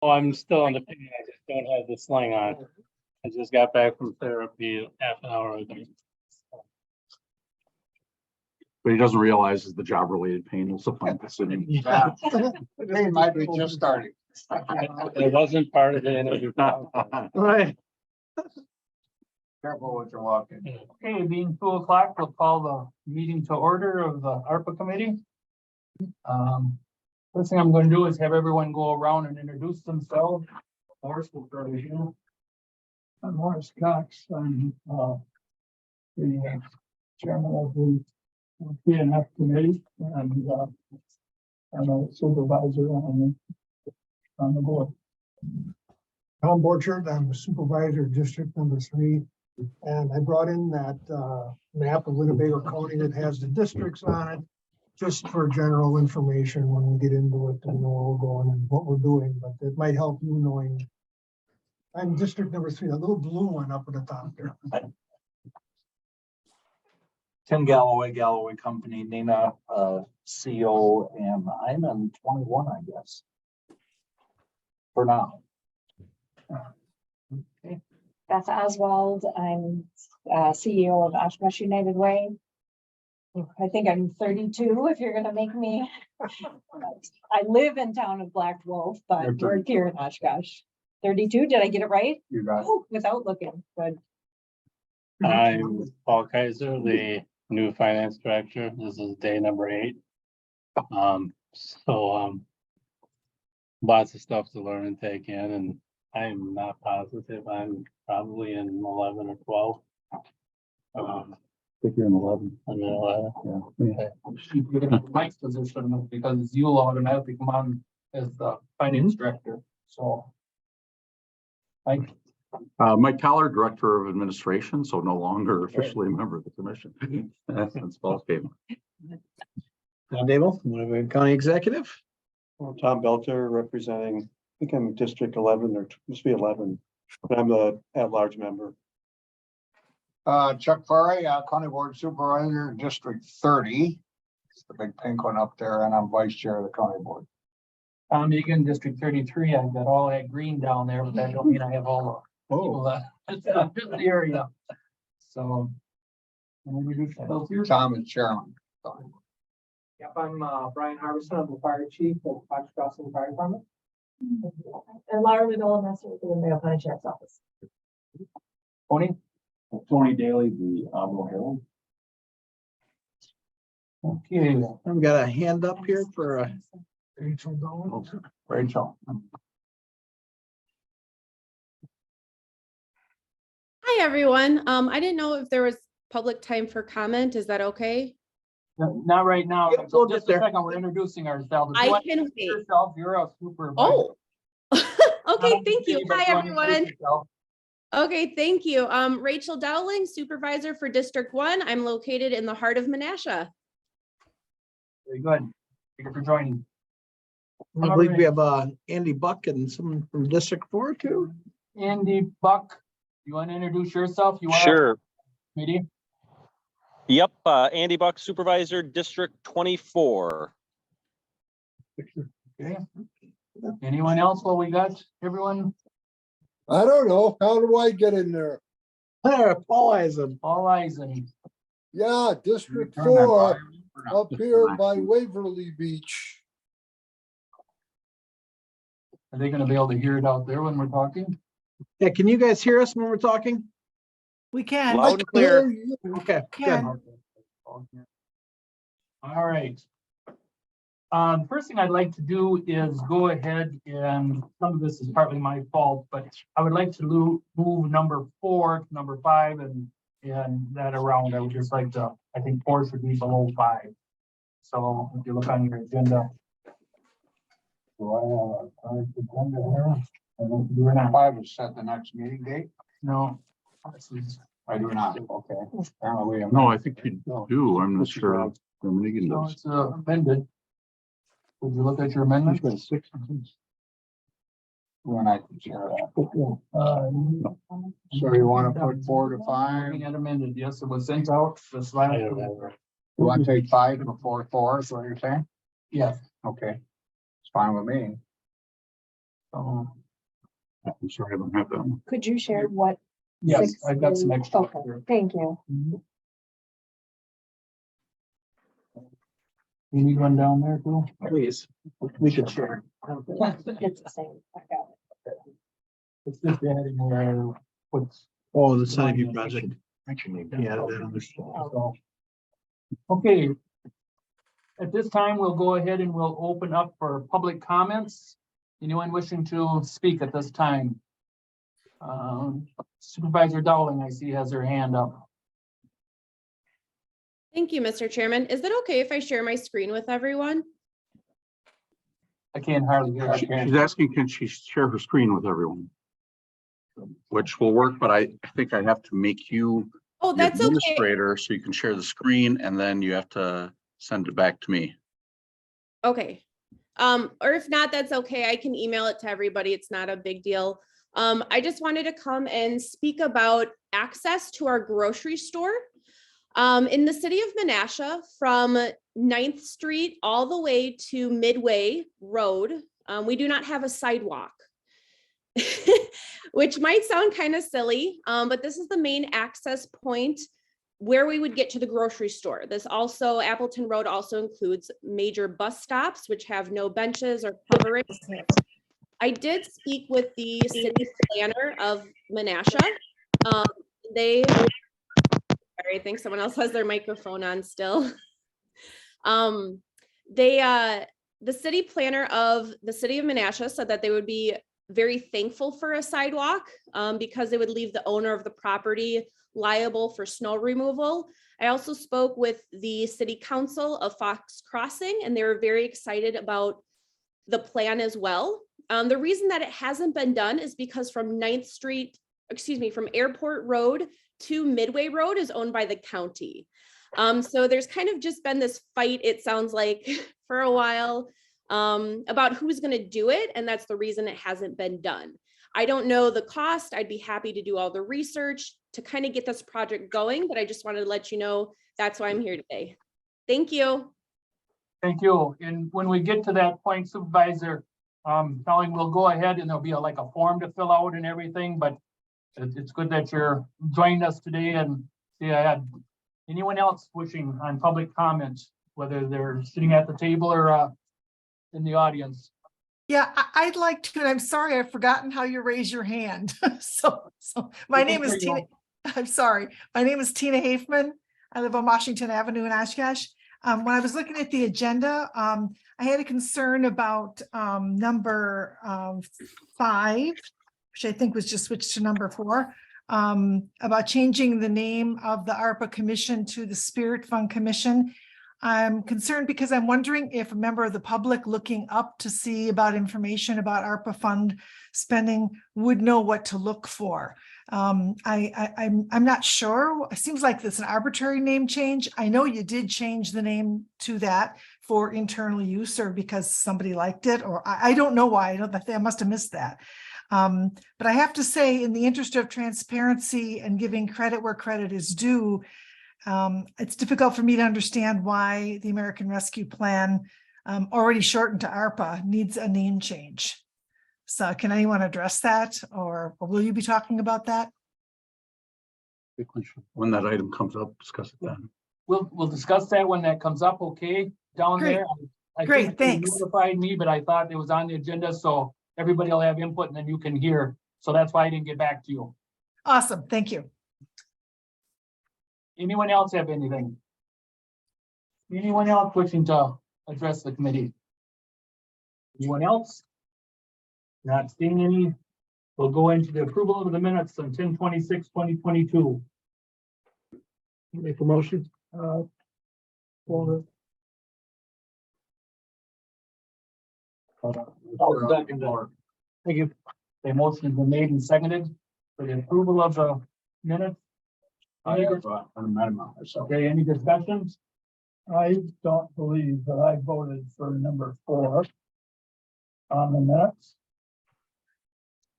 Oh, I'm still on the pin. I just don't have the sling on. I just got back from therapy half an hour ago. But he doesn't realize is the job related pain will supplant the sitting. Yeah. They might be just starting. It wasn't part of the interview. Right. Careful what you're walking. Okay, being 2 o'clock, we'll call the meeting to order of the ARPA committee. First thing I'm going to do is have everyone go around and introduce themselves. Morris will start with you. I'm Morris Cox. I'm the chairman of the PNF committee, and I'm a supervisor on the board. Tom Borchard, I'm a supervisor of district number 3. And I brought in that map of Winnebago County that has the districts on it, just for general information when we get into it and know where we're going and what we're doing, but it might help you knowing. I'm district number 3, a little blue one up at the top there. Tim Galloway, Galloway Company, Nina, CO, and I'm in 21, I guess. For now. Okay. Beth Oswald, I'm CEO of Oshkosh United Way. I think I'm 32 if you're gonna make me. I live in town of Black Wolf, but work here in Oshkosh. 32, did I get it right? You got it. Oh, without looking, good. I'm Paul Kaiser, the new finance director. This is day number 8. Lots of stuff to learn and take in, and I'm not positive. I'm probably in 11 or 12. I think you're in 11. I'm in 11. Yeah. You're gonna have Mike's position because you'll automatically come on as the finance director, so. Mike, Mike Collar, Director of Administration, so no longer officially a member of the commission. Since Paul's came. Tom Dable, Winnebago County Executive. Tom Belter representing, I think I'm District 11 or must be 11, but I'm the at-large member. Chuck Furry, County Board Supervisor, District 30. It's the big pink one up there, and I'm Vice Chair of the County Board. Tom Egan, District 33, I've got all that green down there, but that don't mean I have all the people that, it's the area, so. Introduce yourself here. Tom is Chairman. Yep, I'm Brian Harbison, I'm the fire chief of Oshkosh Fire Department. And Laura Liddell, and that's with the Winnebago County Sheriff's Office. Tony Daly, the Abo Herald. Okay, I've got a hand up here for Rachel. Hi, everyone. I didn't know if there was public time for comment. Is that okay? not right now. Yep, we'll Just get a there. second, we're introducing ourselves. If you I want to can introduce wait. yourself, you're a supervisor. Oh, okay. Thank you. But Hi, you want to introduce everyone. yourself? Okay, thank you. Rachel Dowling, supervisor for District 1. I'm located in the heart of Menasha. Very good. Thank you for joining. I believe we have Andy Buck and someone from District 4 too. Andy Buck, you want to introduce yourself? You want Sure. meeting? Yep. Andy Buck, Supervisor, District 24. Okay. Anyone else? Well, we got everyone. I don't know. How do I get in there? Paul Eisen. All eyes and Yeah, District Turn that 4 volume or up here by Waverly Beach. are they going to be able to hear it out there when we're talking? Yeah, can you guys hear us when we're talking? We can. Loud and clear. Okay, good. Can. All right. First thing I'd like to do is go ahead, and some of this is partly my fault, but I would like to move number 4 to number 5 and that around. I would just like to, I think 4 should be below 5. So if you look on your agenda. Do I have a current agenda here? I don't do it. 5 is set the next meeting date. No. This is- I do not. Okay. Apparently we have- No, I think you do. I'm not sure. Dominican No, does. it's amended. Would you look at your amendment? When I can share that. So you want to put 4 to 5? Looking at amended, yes, it was sent out this last. I don't remember. You want to take 5 before 4 is what you're saying? Yes. Okay. It's fine with me. So, I'm sorry, I don't have that one. Could you share what? yes, six I've got some is? extra. Okay, thank you. You need one down there too? Please. We could share. It's the same. I got it. It's just adding where what's. Oh, the Sunnyview project. Yeah. that So, okay. At this time, we'll go ahead and we'll open up for public comments. Anyone wishing to speak at this time? Supervisor Dowling, I see, has her hand up. Thank you, Mr. Chairman. Is it okay if I share my screen with everyone? I can't hardly hear her. She's asking, can she share her screen with everyone? Which will work, but I think I have to make you Oh, the that's okay. administrator so you can share the screen and then you have to send it back to me. Okay. Or if not, that's okay. I can email it to everybody. It's not a big deal. I just wanted to come and speak about access to our grocery store. In the city of Menasha, from 9th Street all the way to Midway Road, we do not have a sidewalk. Which might sound kind of silly, but this is the main access point where we would get to the grocery store. This also, Appleton Road also includes major bus stops, which have no benches or coverings. I did speak with the city planner of Menasha. Sorry, I think someone else has their microphone on still. The city planner of the city of Menasha said that they would be very thankful for a sidewalk because they would leave the owner of the property liable for snow removal. I also spoke with the city council of Fox Crossing, and they were very excited about the plan as well. The reason that it hasn't been done is because from 9th Street, from Airport Road to Midway Road is owned by the county. So there's kind of just been this fight, it sounds like, for a while about who's going to do it. And that's the reason it hasn't been done. I don't know the cost. I'd be happy to do all the research to kind of get this project going, but I just wanted to let you know that's why I'm here today. Thank you. Thank you. And when we get to that point, Supervisor, Dowling, we'll go ahead and there'll be like a form to fill out and everything, but it's good that you're joining us today. And see, I had anyone else wishing on public comments, whether they're sitting at the table or in the audience. Yeah, I'd like to, and I'm sorry, I've forgotten how you raise your hand. So my name is Tina. I'm sorry. My name is Tina Hafman. I live on Washington Avenue in Oshkosh. When I was looking at the agenda, I had a concern about number 5, which I think was just switched to number 4, about changing the name of the ARPA Commission to the Spirit Fund Commission. I'm concerned because I'm wondering if a member of the public looking up to see about information about ARPA fund spending would know what to look for. I'm not sure. It seems like it's an arbitrary name change. I know you did change the name to that for internal use or because somebody liked it, or I don't know why. I must have missed that. But I have to say, in the interest of transparency and giving credit where credit is due, it's difficult for me to understand why the American Rescue Plan, already shortened to ARPA, needs a name change. So can anyone address that, or will you be talking about that? When that item comes up, discuss it then. We'll discuss that when that comes up, okay, down Great. there. I Great, think you thanks. notified me, but I thought it was on the agenda, so everybody will have input and then you can hear. So that's why I didn't get back to you. Awesome, thank you. Anyone else have anything? Anyone else wishing to address the committee? Anyone else? Not seeing any. We'll go into the approval of the minutes on 10/26/2022. Make a motion. Thank you. The motion has been made and seconded for the approval of the minutes. Okay, any discussions? I don't believe that I voted for number 4 on the minutes.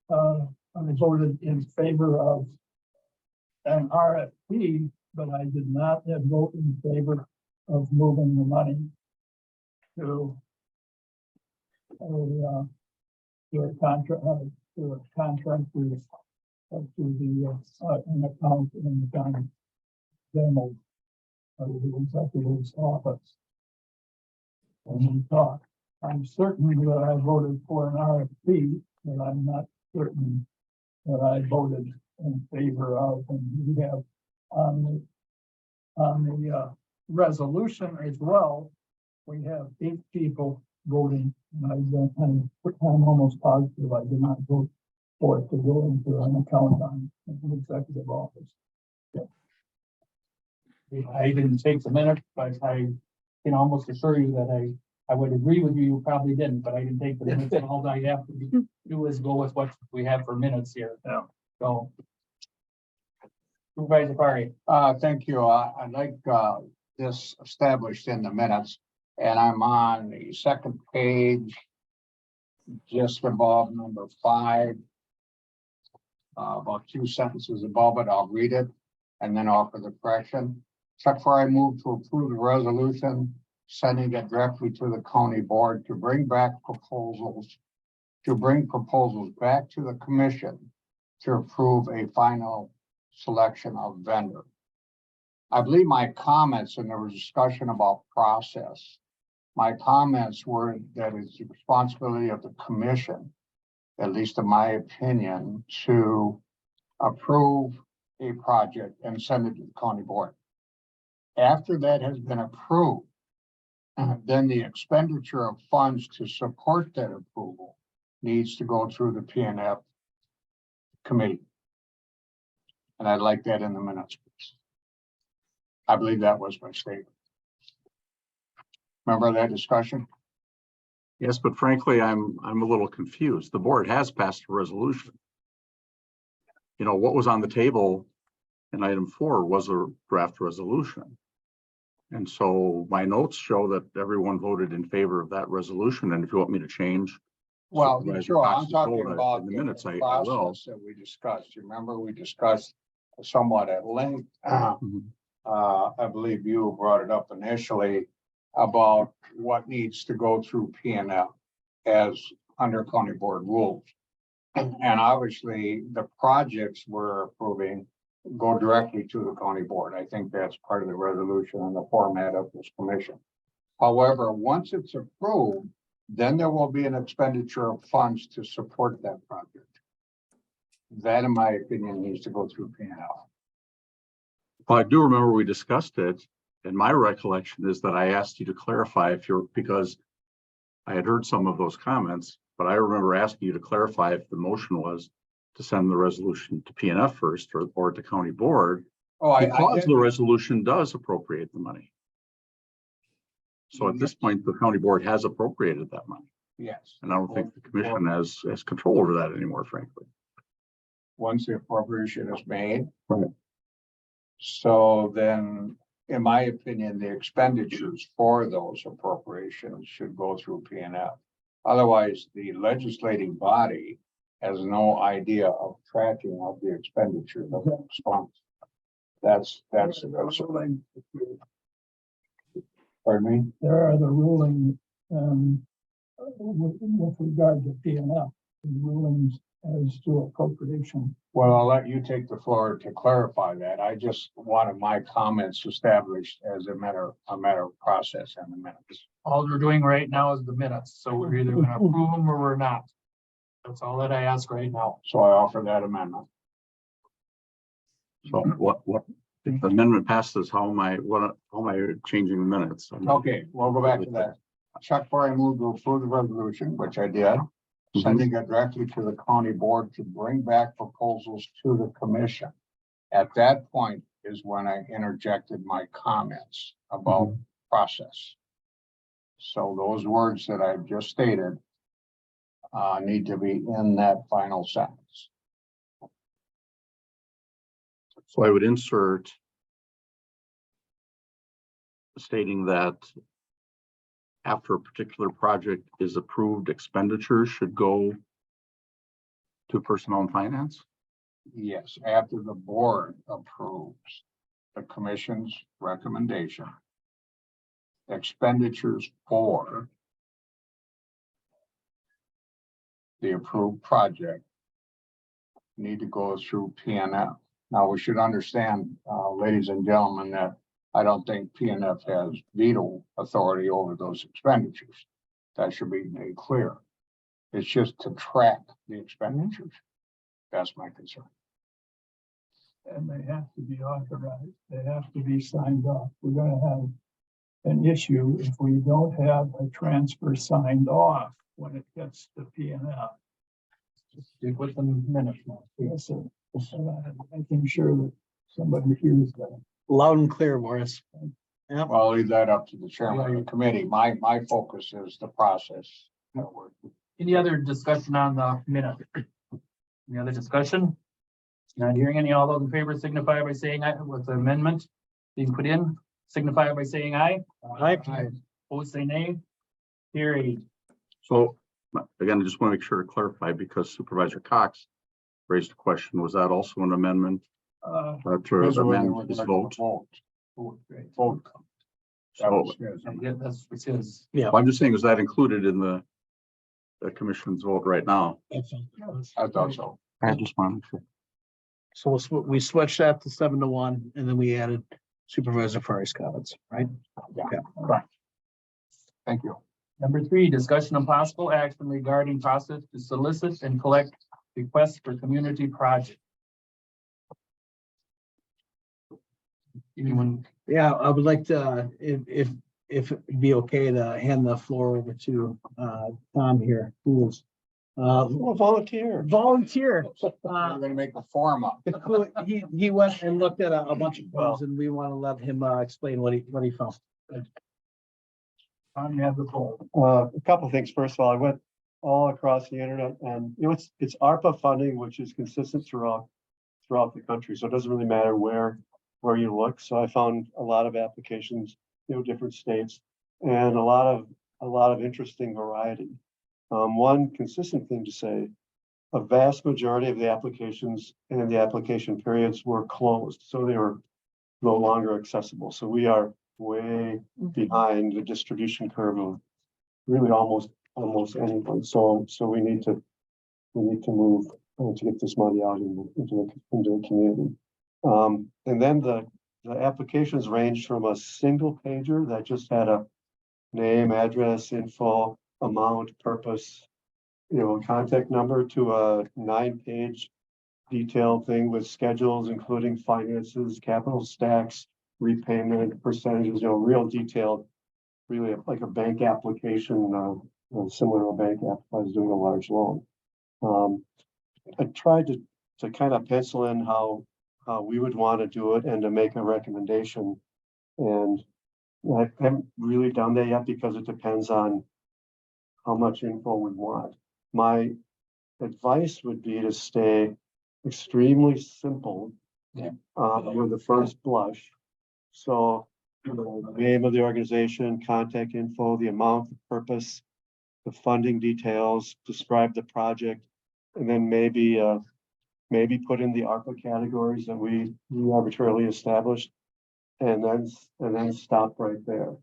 I voted in favor of an RFP, but I did not vote in favor of moving the money to Your contract, your contractors, to the, an account in the county. Demo. The executive's office. When we talk, I'm certain that I voted for an RFP, but I'm not certain that I voted in favor of, and we have on the resolution as well, we have 8 people voting, and I'm almost positive I did not vote for it to go into an account on an executive office. I didn't take the minute, but I can almost assure you that I would agree with you, you probably didn't, but I didn't take the minutes, and all I have to do is go with what we have for minutes here. Yeah. So. Supervisor Parry. Thank you. I'd like, this established in the minutes, and I'm on the second page, just above number 5. About 2 sentences above it, I'll read it and then offer the correction. Check for I move to approve the resolution, sending it directly to the county board to bring proposals back to the commission to approve a final selection of vendor. I believe my comments, and there was discussion about process. My comments were that it's the responsibility of the commission, at least in my opinion, to approve a project and send it to the county board. After that has been approved, then the expenditure of funds to support that approval needs to go through the P&F committee. And I'd like that in the minutes, please. I believe that was my statement. Remember that discussion? Yes, but frankly, I'm a little confused. The board has passed a resolution. You know, what was on the table in item 4 was a draft resolution. And so my notes show that everyone voted in favor of that resolution. And if you want me to change. Well, Supervisor sure, I'm Cox's talking vote about in the the minutes, I will. process that we discussed. You remember we discussed somewhat at length. I believe you brought it up initially about what needs to go through P&F as under county board rules. And obviously the projects we're approving go directly to the county board. I think that's part of the resolution and the format of this commission. However, once it's approved, then there will be an expenditure of funds to support that project. That, in my opinion, needs to go through P&L. Well, I do remember we discussed it, and my recollection is that I asked you to clarify because I had heard some of those comments, but I remember asking you to clarify if the motion was to send the resolution to P&F first or to county board, because the resolution does appropriate the money. So at this point, the county board has appropriated that money. Yes. And I don't think the commission has control over that anymore, frankly. Once the appropriation is made. Right. So then, in my opinion, the expenditures for those appropriations should go through P&F. Otherwise, the legislating body has no idea of tracking of the expenditures of the funds. That's ruling. Pardon me? There are the ruling, with regard to P&F, rulings as to appropriation. Well, I'll let you take the floor to clarify that. I just wanted my comments established as a matter of process in the minutes. All we're doing right now is the minutes, so we're either gonna approve them or we're not. That's all that I ask right now. So I offer that amendment. So what if the amendment passes, how am I changing the minutes? Okay, we'll go back to that. Chuck, before I move to approve the resolution, which I did, sending it directly to the county board to bring back proposals to the commission. At that point is when I interjected my comments about process. So those words that I've just stated need to be in that final sentence. So I would insert stating that after a particular project is approved, expenditures should go to personnel and finance. Yes, after the board approves the commission's recommendation, expenditures for the approved project need to go through PNF. Now, we should understand, ladies and gentlemen, that I don't think PNF has veto authority over those expenditures. That should be made clear. It's just to track the expenditures. That's my concern. And they have to be authorized. They have to be signed off. We're gonna have an issue if we don't have a transfer signed off when it gets to PNF. Just stick with the minutes now. Yes, sir. Making sure that somebody hears that. Loud and clear, Morris. Well, I'll leave that up to the chairman of the committee. My focus is the process. Any other discussion on the minute? Any other discussion? Not hearing any. All those in favor signify by saying aye with the amendment being put in, signify by saying aye. Aye. Opposed, say nay. Carried. So again, I just want to make sure to clarify because Supervisor Cox raised a question. Was that also an amendment? To amend his vote? Vote. So Yeah, that's what it says. I'm just saying, is that included in the commission's vote right now? I thought so. I just wanted to. So we switched that to 7-1, and then we added Supervisor Fari's comments, right? Thank you. Number 3, discussion and possible action regarding process to solicit and collect requests for community project. Anyone? Yeah, I would like to, if it'd be okay to hand the floor over to Tom here, who is Volunteer. volunteer. We're gonna make the form up. He went and looked at a bunch of things, and we want to let him explain what he found. You have the floor. A couple of things. First of all, I went all across the internet and, it's ARPA funding, which is consistent throughout the country. So it doesn't really matter where you look. So I found a lot of applications, different states and a lot of interesting variety. One consistent thing to say, a vast majority of the applications and the application periods were closed. So they were no longer accessible. So we are way behind the distribution curve of really almost anyone. So we need to move to get this money out into the community. And then the applications range from a single pager that just had a name, address, info, amount, purpose, contact number, to a 9-page detailed thing with schedules, including finances, capital stacks, repayment percentages, real detailed, really like a bank application, similar to a bank app if I was doing a large loan. I tried to kind of pencil in how we would want to do it and to make a recommendation. And I haven't really done that yet because it depends on how much info we want. My advice would be to stay extremely simple with the first blush. So, the name of the organization, contact info, the amount, the purpose, the funding details, describe the project, and then maybe put in the ARPA categories that we arbitrarily established, and then stop right there.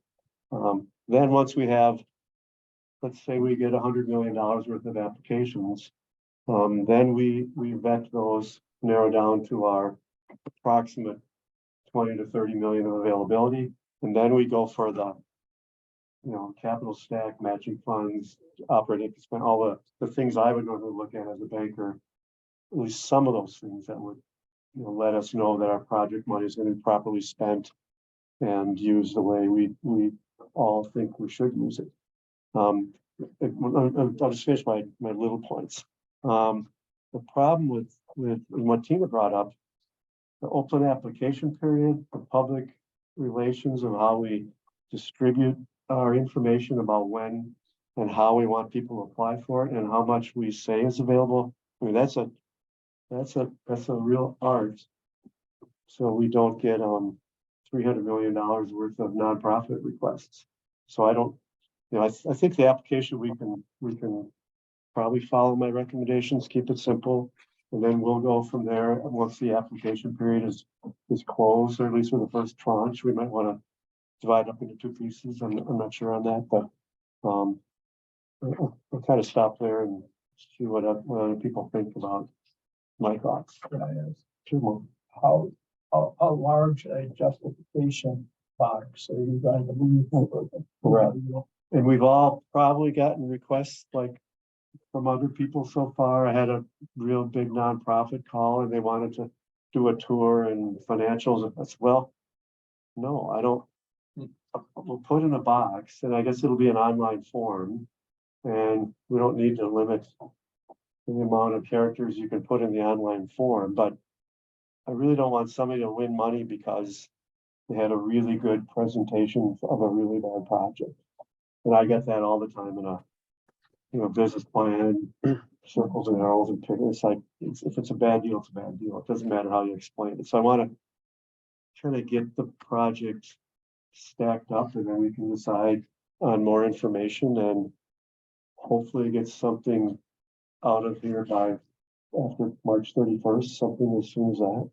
Then once we have, let's say we get $100 million worth of applications, then we vet those, narrow down to our approximate 20 to 30 million of availability. And then we go for the, capital stack, matching funds, operating expense, all the things I would normally look at as a banker. At least some of those things that would, let us know that our project money is going to be properly spent and used the way we all think we should use it. I'll just finish my little points. The problem with what Tina brought up, the open application period, the public relations of how we distribute our information about when and how we want people to apply for it and how much we say is available. I mean, that's a real art. So we don't get $300 million worth of nonprofit requests. So I don't, I think the application we can probably follow my recommendations, keep it simple. And then we'll go from there. Once the application period is closed, or at least with the first tranche, we might want to divide up into 2 pieces. I'm not sure on that, but I'll kind of stop there and see what other people think about my thoughts. How large a justification box are you going to move over? Correct. And we've all probably gotten requests like from other people so far. I had a real big nonprofit call and they wanted to do a tour and financials. As well, no, I don't. We'll put in a box and I guess it'll be an online form. And we don't need to limit the amount of characters you can put in the online form, but I really don't want somebody to win money because they had a really good presentation of a really bad project. And I get that all the time in a business plan, circles and arrows and pick. It's like, if it's a bad deal, it's a bad deal. It doesn't matter how you explain it. So I want to try to get the project stacked up and then we can decide on more information and hopefully get something out of here by after March 31st, something as soon as that.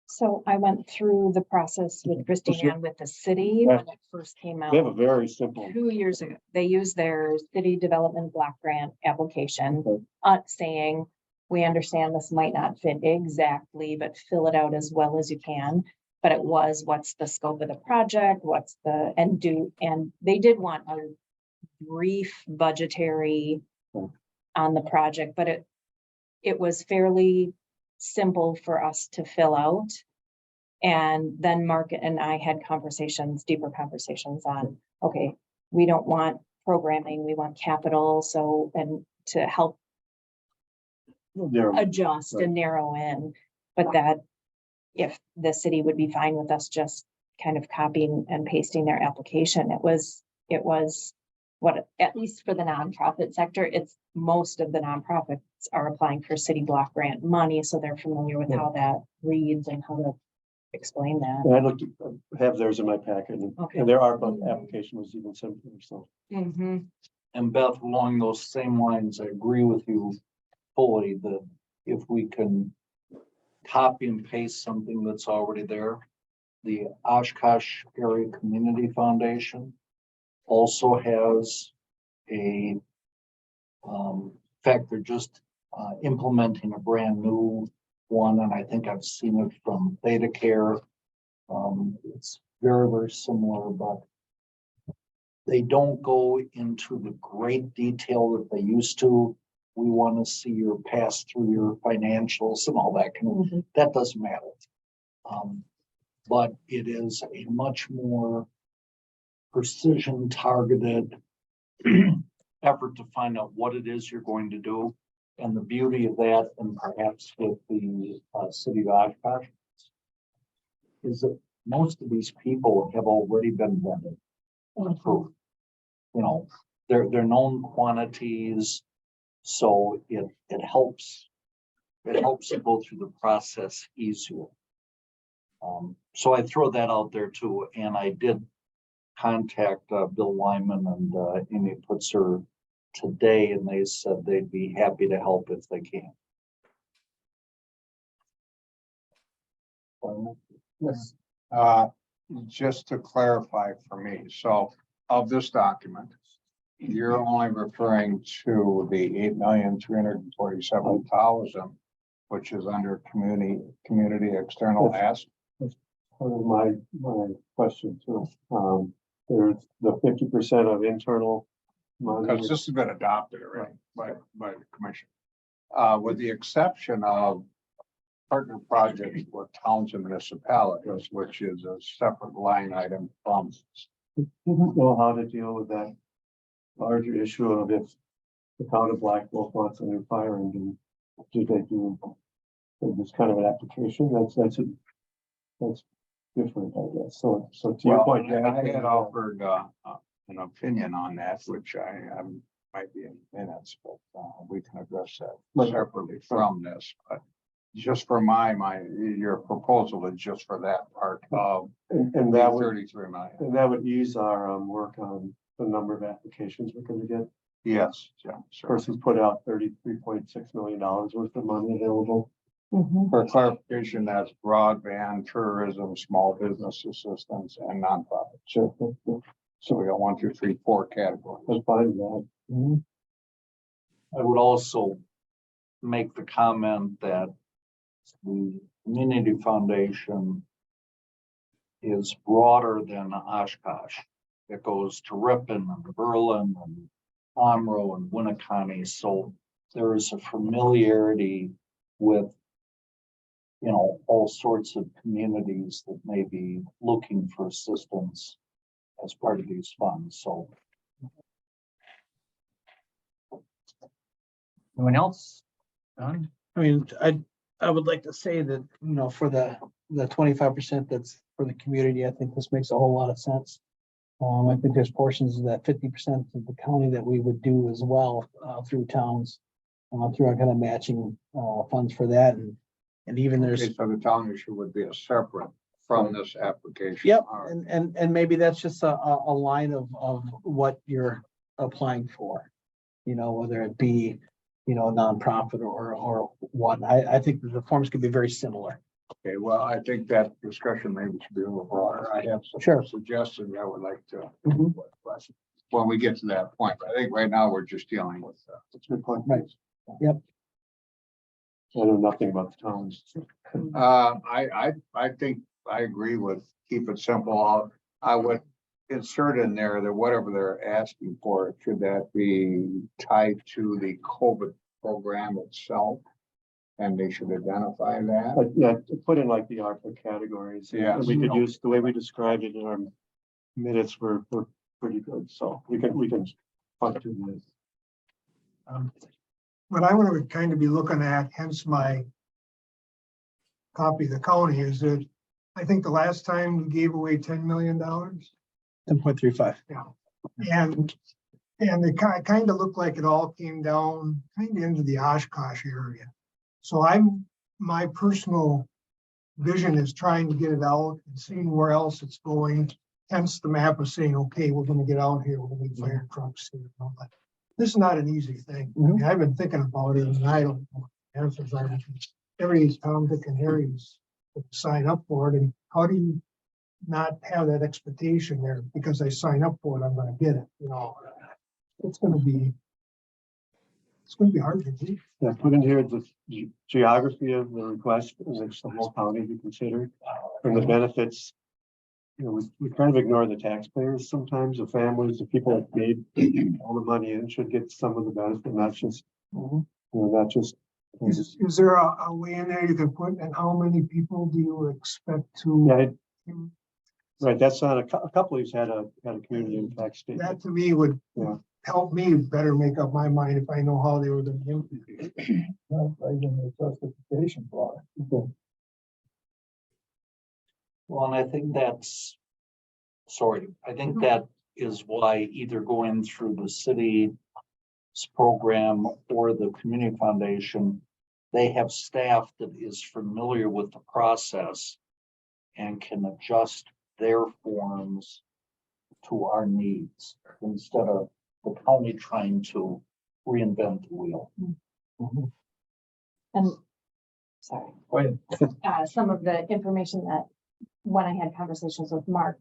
So I went through the process with Christine and with the city when it first came out. We have a very simple. 2 years ago. They used their city development block grant application, saying, we understand this might not fit exactly, but fill it out as well as you can. But it was, what's the scope of the project? What's the, and they did want a brief budgetary on the project, but it was fairly simple for us to fill out. And then Mark and I had deeper conversations on, okay, we don't want programming, we want capital. So, and to help adjust and narrow in, but that if the city would be fine with us just kind of copying and pasting their application, it was what, at least for the nonprofit sector, it's most of the nonprofits are applying for city block grant money. So they're familiar with how that reads and how to explain that. And I looked, have theirs in my packet and, Okay. and their ARPA application was even simpler, so. Mhm. And Beth, along those same lines, I agree with you fully that if we can copy and paste something that's already there, the Oshkosh Area Community Foundation also has in fact, they're just implementing a brand new one, and I think I've seen it from Theta Care. It's very, very similar, but they don't go into the great detail that they used to. We want to see your pass through your financials and all that kind of, that doesn't matter. But it is a much more precision targeted effort to find out what it is you're going to do. And the beauty of that, and perhaps with the city of Oshkosh, is that most of these people have already been vetted. Approved. You know, they're known quantities, so it helps you go through the process easier. So I throw that out there too, and I did contact Bill Wyman and Amy Putzer today, and they said they'd be happy to help if they can. Yes. Just to clarify for me, so of this document, you're only referring to the 8,347,000, which is under community external ask. Part of my question too. There's the 50% of internal money. Because this has been adopted already by the commission. With the exception of partner projects with towns and municipalities, which is a separate line item from. Didn't know how to deal with that larger issue of if the town of Black Wolf wants a new fire engine, do they do this kind of an application? That's different, I guess. So to your point, I had offered an opinion on that, which I might be in minutes, but we can address that separately from this. But just for your proposal is just for that part of and that would 33 million. and that would ease our work on the number of applications we're going to get. Yes, yeah. Sure. Person's put out $33.6 million worth of money available. For clarification, that's broadband, tourism, small business assistance, and nonprofit. Sure. So we got 1, 2, 3, 4 categories. I'm fine with that. I would also make the comment that the community foundation is broader than Oshkosh. It goes to Ripon and Berlin and Omro and Winnebago. So there is a familiarity with, you know, all sorts of communities that may be looking for assistance as part of these funds. So Anyone else? Done? I mean, I would like to say that, you know, for the 25% that's for the community, I think this makes a whole lot of sense. I think there's portions of that 50% of the county that we would do as well, through towns, through our kind of matching, funds for that. And even there's. Okay, so the town issue would be a separate from this application. Yep, All right. and maybe that's just a line of what you're applying for. You know, whether it be, you know, a nonprofit or what. I think that the forms could be very similar. Okay, well, I think that discussion maybe should be a little broader. I have some Sure. suggestions I would like to. Mhm. When we get to that point, I think right now we're just dealing with. That's a good point. Right. Yep. I know nothing about the towns. I think I agree with keep it simple. I would insert in there that whatever they're asking for, should that be tied to the COVID program itself? And they should identify that. But yeah, to put in like the ARPA categories. Yeah. And we could use the way we described it in our minutes were pretty good. So we can talk to this. What I want to kind of be looking at, hence my copy of the county, is that I think the last time we gave away $10 million. 10.35. And it kind of looked like it all came down kind of into the Oshkosh area. So my personal vision is trying to get it out and seeing where else it's going. Hence the map of saying, okay, we're gonna get out here, we're gonna need fire trucks here and all that. This is not an easy thing. I mean, I've been thinking about it and I don't know what the answers are. Every Tom, Dick and Harry's sign up for it. And how do you not have that expectation there? Because I sign up for it, I'm gonna get it, you know. It's gonna be hard to do. Yeah, put in here the geography of the request, which the whole county be considered, and the benefits. You know, we kind of ignore the taxpayers sometimes, the families, the people that paid all the money in should get some of the benefit, not just, you know, not just. Is there a way in there you can put, and how many people do you expect to? Yeah, right, that's on a couple of these had a community impact statement. That to me would Yeah. help me better make up my mind if I know how they were going to implement it. Right in the justification for it. well, and I think I think that is why either going through the city's program or the community foundation, they have staff that is familiar with the process and can adjust their forms to our needs instead of the county trying to reinvent the wheel. And, sorry. Go ahead. Some of the information that, when I had conversations with Mark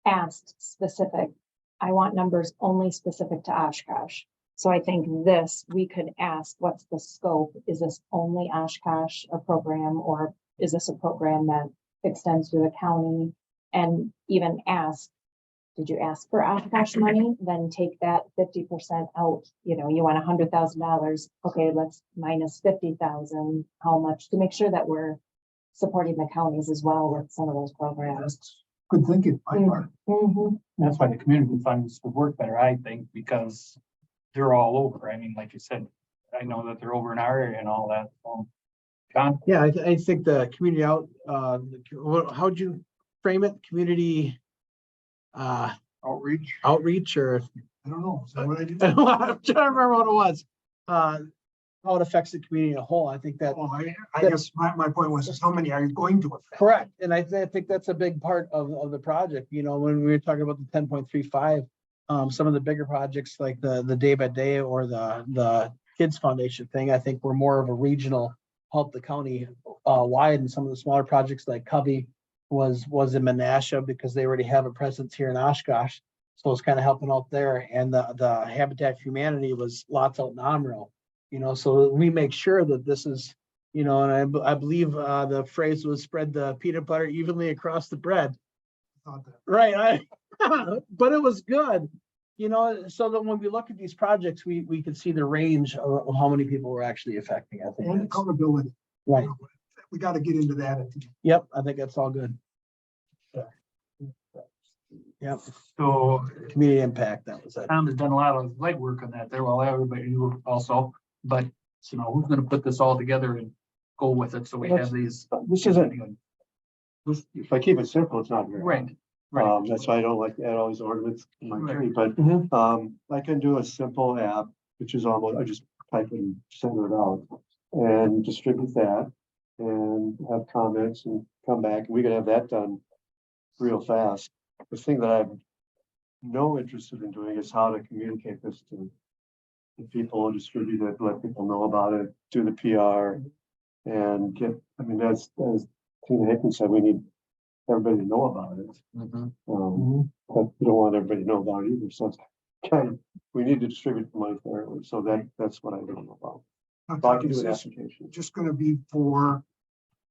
asked specific, I want numbers only specific to Oshkosh. So I think this, we could ask, what's the scope? Is this only Oshkosh a program, or is this a program that extends to the county? And even ask, did you ask for Oshkosh money? Then take that 50% out. You know, you want $100,000. Okay, let's minus 50,000. How much, to make sure that we're supporting the counties as well with some of those programs. Good thinking. That's why the community funds would work better, I think, because they're all over. I mean, like you said, I know that they're over in our area and all that. So, John? Yeah, I think the community how'd you frame it? Community outreach or I don't know. Is that what I did? I'm trying to remember what it was. How it affects the community as a whole. I think that. Well, I guess my point was, is how many are you going to affect? Correct. And I think that's a big part of the project. You know, when we were talking about the 10.35, some of the bigger projects like the day by day or the Kids Foundation thing, I think were more of a regional help the county wide, and some of the smaller projects like Covey was in Menasha because they already have a presence here in Oshkosh. So it's kind of helping out there, and the Habitat for Humanity was lots out in Amro. So we make sure that this is, and I believe the phrase was spread the peanut butter evenly across the bread. Thought that. Right, but it was good, so that when we look at these projects, we could see the range of how many people we're actually affecting, I think. And that's- accountability. Right, We got to get into that at the yep, I think that's all good. Yep, So community impact, that was it. Tom has done a lot of legwork on that there, well, everybody you also, but who's gonna put this all together and go with it, so we have these. This isn't, if I keep it simple, it's not very. hard. Right, That's why I don't like to add all these ornaments in my Right. tree, but, Mhm. I can do a simple app, which is almost, I just type it and send it out and distribute that and have comments and come back. We could have that done real fast. The thing that I'm no interested in doing is how to communicate this to the people, distribute it, let people know about it, do the PR and get, as Tina Hickman said, we need everybody to know about it. But we don't want everybody to know about it either, so it's kind of, we need to distribute the money fairly, so that's what I don't know about. So I can do Is an this application. just gonna be for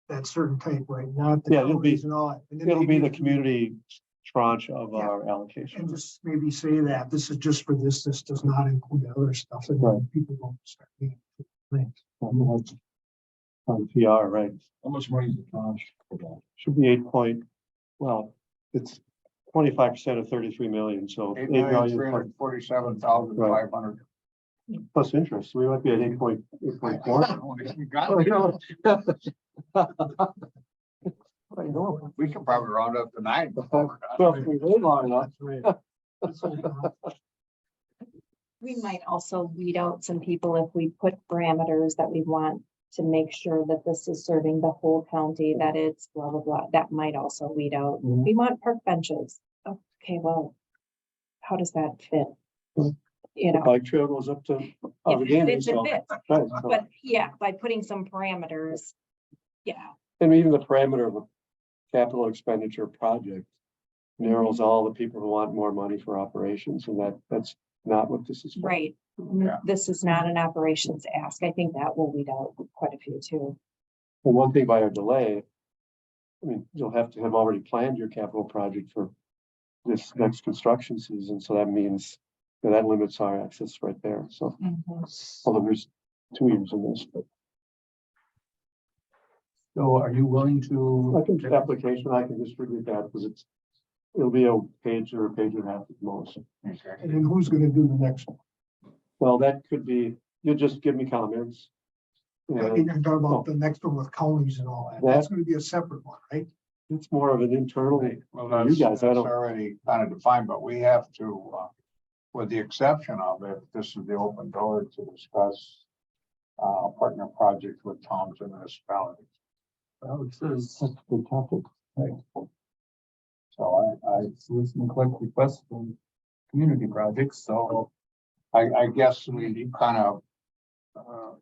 that certain type, right? Not the Yeah, it'll be- counties and all that. And then It'll be maybe the community tranche of Yeah. our allocation. And just maybe say that this is just for this does not include the other stuff, and then Right. people won't start being things. On PR, right? How much money is the tranche for that? Should be 8 well, it's 25% of 33 million, so 8,347,500. plus interest, so we might be at 8.4. You got it. We could probably round up to 9 before we're done. Well, if we wait long enough. We might also weed out some people if we put parameters that we want to make sure that this is serving the whole county, that it's blah, blah, blah. That might also weed out. We want park benches. Okay, well, how does that fit? The bike trail goes up to. If it fits, it fits. Right, so- But yeah, by putting some parameters, yeah. And even the parameter of a capital expenditure project narrows all the people who want more money for operations, and that's not what this is for. Right. Yeah. This is not an operations ask. I think that will weed out quite a few too. And one thing by our delay, you'll have to have already planned your capital project for this next construction season, so that means that limits our access right there, so, although there's 2 years in this, but so are you willing to? I can, application, I can distribute that, because it'll be a page or a page and a half at most. And then who's gonna do the next one? Well, that could be, you'll just give me comments. You're And talking about the next one with counties and all that. That- That's gonna be a separate one, right? it's more of an internal, Well, you that's, guys, I that's don't, already kind of defined, but we have to, with the exception of if this is the open door to discuss partner projects with towns and municipalities. Well, it says, that's a good topic. So I listen and collect requests from community projects, so. I guess we kind of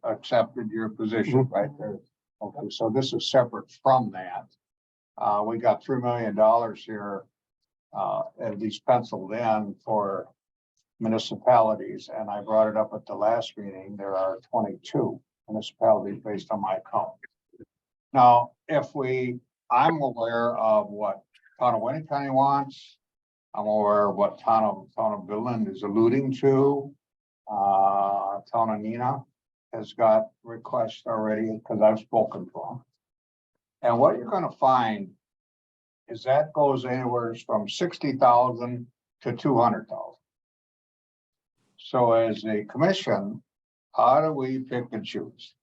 accepted your position right there. Okay, so this is separate from that. We got $3 million here, at least penciled in for municipalities, and I brought it up at the last meeting. There are 22 municipalities based on my count. Now, I'm aware of what town of Winnebago County wants. I'm aware of what town of Billund is alluding to. Town of Nina has got requests already, because I've spoken to them. And what you're gonna find is that goes anywhere from 60,000 to 200,000. So as a commission, how do we pick and choose?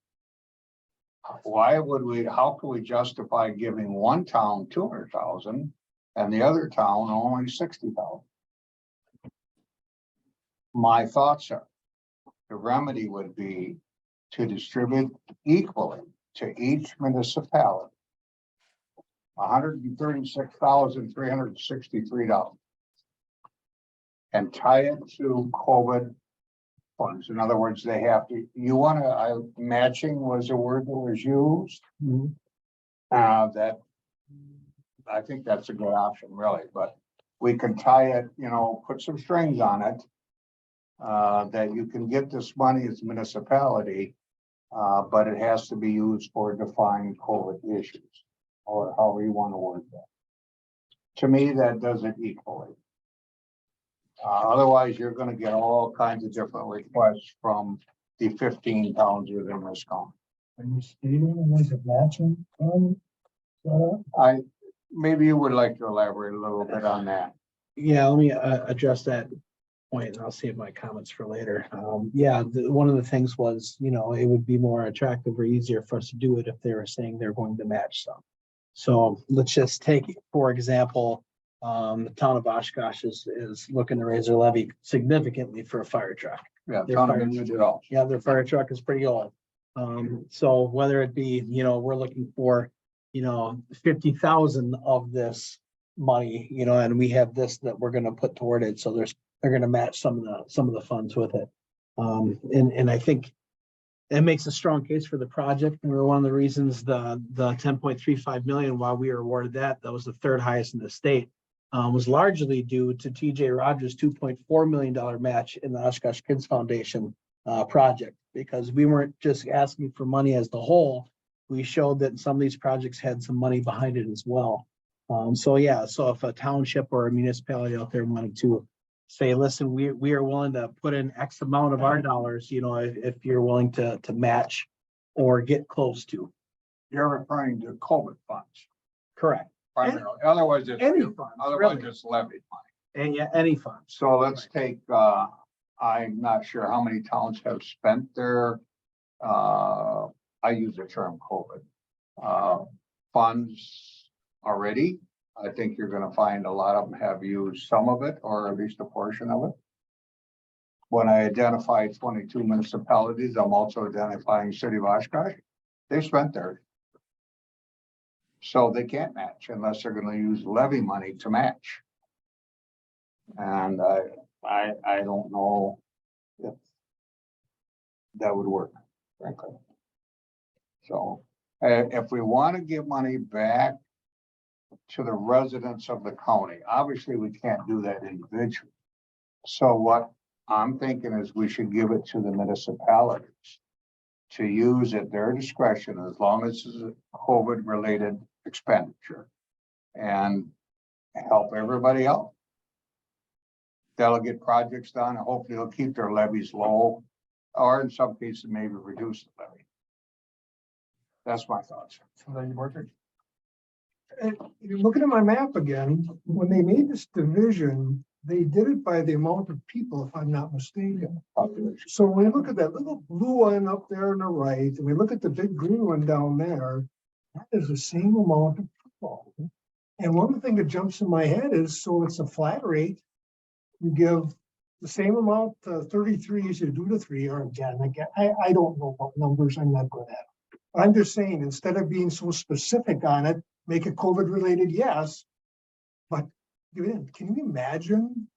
How can we justify giving one town 200,000 and the other town only 60,000? My thoughts are, the remedy would be to distribute equally to each municipality $136,363 and tie it to COVID funds. In other words, they have to, matching was a word that was used. That, I think that's a good option, really, but we can tie it, put some strings on it. That you can get this money as a municipality, but it has to be used for defined COVID issues, or however you want to word that. To me, that does it equally. Otherwise, you're gonna get all kinds of different requests from the 15 towns within this county. Are you stating there's a matching? Maybe you would like to elaborate a little bit on that. Yeah, let me address that point, and I'll save my comments for later. Yeah, one of the things was, it would be more attractive or easier for us to do it if they were saying they're going to match some. So let's just take, for example, the town of Oshkosh is looking to raise their levy significantly for a fire truck. Yeah, Their town fire- of Winnebago. Yeah, their fire truck is pretty old. So whether it be, we're looking for, 50,000 of this money, and we have this that we're gonna put toward it, so they're gonna match some of the funds with it. And I think it makes a strong case for the project. And one of the reasons the 10.35 million, while we were awarded that was the third highest in the state, was largely due to TJ Rogers' $2.4 million match in the Oshkosh Kids Foundation project, because we weren't just asking for money as the whole. We showed that some of these projects had some money behind it as well. So if a township or a municipality out there wanted to say, listen, we are willing to put in X amount of our dollars, if you're willing to match or get close to. You're referring to COVID funds Correct. primarily. Otherwise, it's Any funds, otherwise really. it's levy money. And any funds. So let's take, I'm not sure how many towns have spent their, I use the term COVID, funds already. I think you're gonna find a lot of them have used some of it, or at least a portion of it. When I identify 22 municipalities, I'm also identifying city of Oshkosh. They've spent theirs. So they can't match unless they're gonna use levy money to match. And I don't know if that would work, frankly. So if we want to give money back to the residents of the county, obviously we can't do that individually. So what I'm thinking is we should give it to the municipalities to use at their discretion, as long as it's a COVID related expenditure, and help everybody out. They'll get projects done, and hopefully they'll keep their levies low, or in some cases, maybe reduce the levy. That's my thoughts. And you're looking at my map again, when they made this division, they did it by the amount of people, if I'm not mistaken. So when we look at that little blue one up there on the right, and we look at the big green one down there, that is the same amount of people. And one thing that jumps in my head is, so it's a flat rate. You give the same amount to 33 as you do to 3, or again, I don't know what numbers, I'm not good at. I'm just saying, instead of being so specific on it, make it COVID related, yes. But can you imagine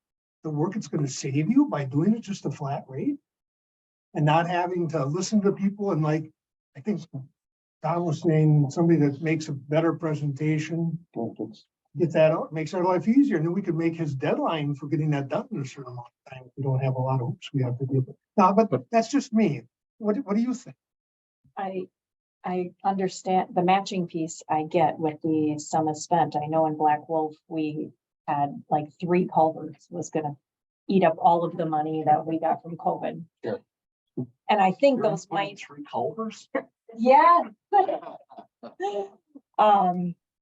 the work it's going to save you by doing it just a flat rate? And not having to listen to people, and I think Don was saying, somebody that makes a better presentation, get that out, makes our life easier. And then we could make his deadline for getting that done in a certain amount of time. We don't have a lot of hoops we have to do. No, but that's just me. What do you think? I understand the matching piece I get with the sum is spent. I know in Black Wolf, we had like 3 culverts was gonna eat up all of the money that we got from COVID. Sure. And I think those might, 3 culvers? yeah.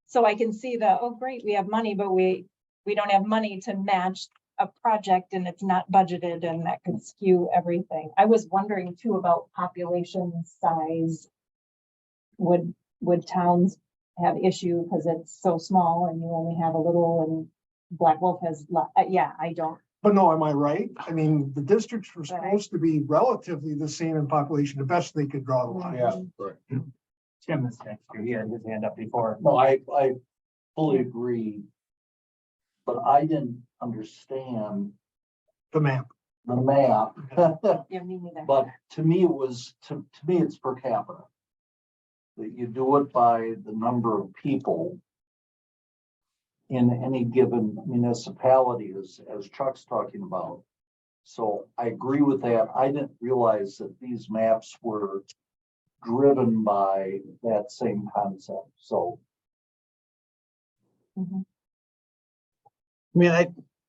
So I can see oh, great, we have money, but we don't have money to match a project, and it's not budgeted, and that could skew everything. I was wondering too about population size. Would towns have issue because it's so small and you only have a little, and Black Wolf has, yeah, I don't. But no, am I right? I mean, the districts were supposed to be relatively the same in population, the best they could draw the line. Yeah. Tim is next year. He had his hand up before. No, I fully agree. But I didn't understand The map. the map. Yeah, me neither. But to me, to me, it's per capita. That you do it by the number of people. in any given municipality, as Chuck's talking about. So I agree with that. I didn't realize that these maps were driven by that same concept, so. I mean,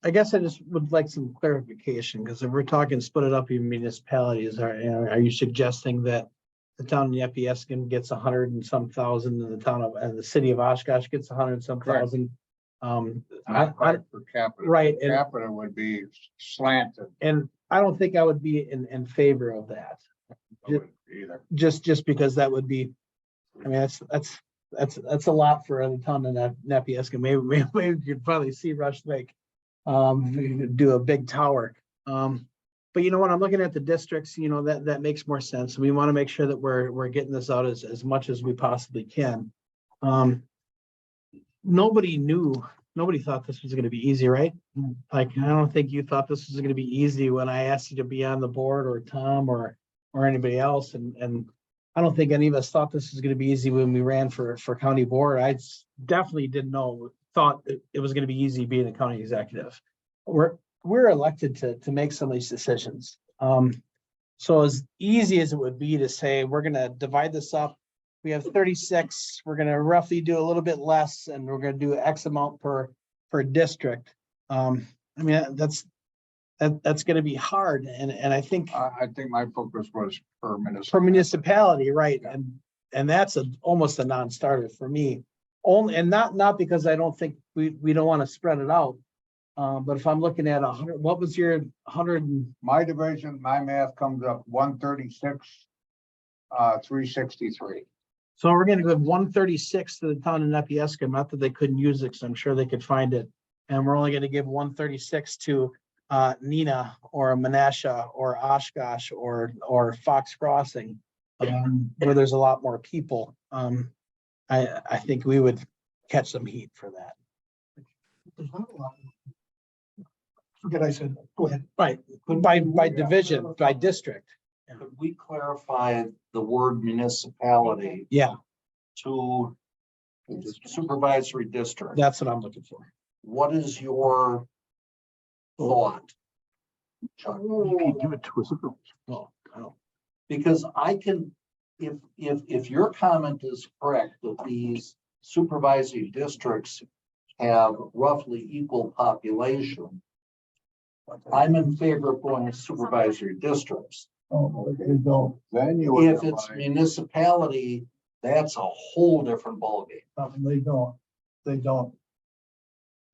I guess I just would like some clarification, because if we're talking split it up in municipalities, are you suggesting that the town of Nepieskin gets 100 and some thousand, and the city of Oshkosh gets 100 and some Correct. thousand? Not quite per capita. Right, Per capita would be slanted. and I don't think I would be in favor of that, Either. just because that would be, I mean, that's a lot for a town in Nepieskin. Maybe you'd probably see Rush Lake do a big tower. But you know what, I'm looking at the districts, you know, that makes more sense. We want to make sure that we're getting this out as much as we possibly can. Nobody thought this was going to be easy, right? Like, I don't think you thought this was going to be easy when I asked you to be on the board, or Tom or anybody else. And I don't think any of us thought this was going to be easy when we ran for county board. I definitely thought it was going to be easy being a county executive. We're elected to make some of these decisions. So as easy as it would be to say, we're going to divide this up. We have 36, we're going to roughly do a little bit less, and we're going to do X amount per district. I mean, that's going to be hard. And I think I think my focus was per per municipality, right? And that's almost a non-starter for me. Only, and not because I don't think we don't want to spread it out. But if I'm looking at 100, what was your 100? My division, my math comes up 136, 363. So we're going to give 136 to the town of Nepieskin. Not that they couldn't use it, because I'm sure they could find it. And we're only going to give 136 to Neenah or Menasha or Oshkosh or Fox Crossing, where there's a lot more people. I think we would catch some heat for that. There's not a lot. Forget I said, go ahead. Right, by division, by district. Could we clarify the word municipality Yeah, to the supervisory district? that's what I'm looking for. What is your thought, Chuck? You can give it to us. Oh, I don't. Because I can, if your comment is correct, that these supervisory districts have roughly equal population, I'm in favor of going to supervisory districts. Then you would. If it's municipality, that's a whole different ballgame. They don't.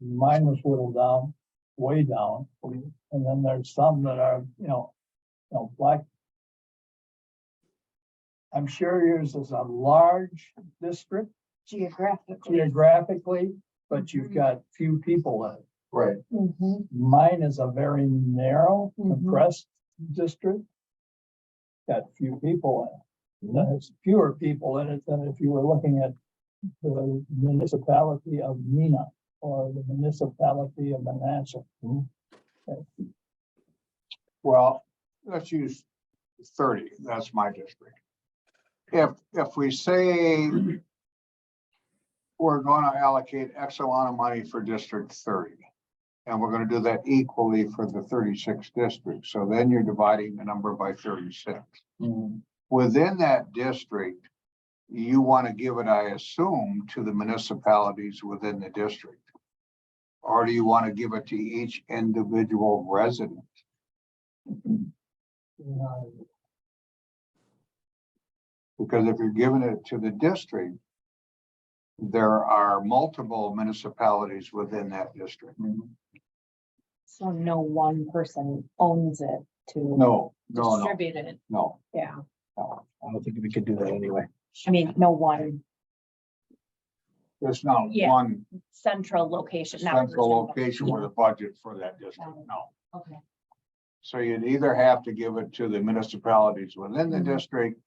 Mine was whittled down, way down, and then there's some that are, black. I'm sure yours is a large district geographically, but you've got few people in it. Right. Mine is a very narrow, compressed district. Got few people in it. There's fewer people in it than if you were looking at the municipality of Neenah or the municipality of Menasha. Well, let's use 30. That's my district. If we say we're going to allocate X amount of money for District 30, and we're going to do that equally for the 36 districts. So then you're dividing the number by 36. Within that district, you want to give it, I assume, to the municipalities within the district. Or do you want to give it to each individual resident? Because if you're giving it to the district, there are multiple municipalities within that district. So no one person owns it to No. distribute it. No. Yeah, I don't think we could do that anyway. I mean, no one There's not Yeah. one central location. not central personal. location with a budget for that district, no. Okay. So you'd either have to give it to the municipalities within the district,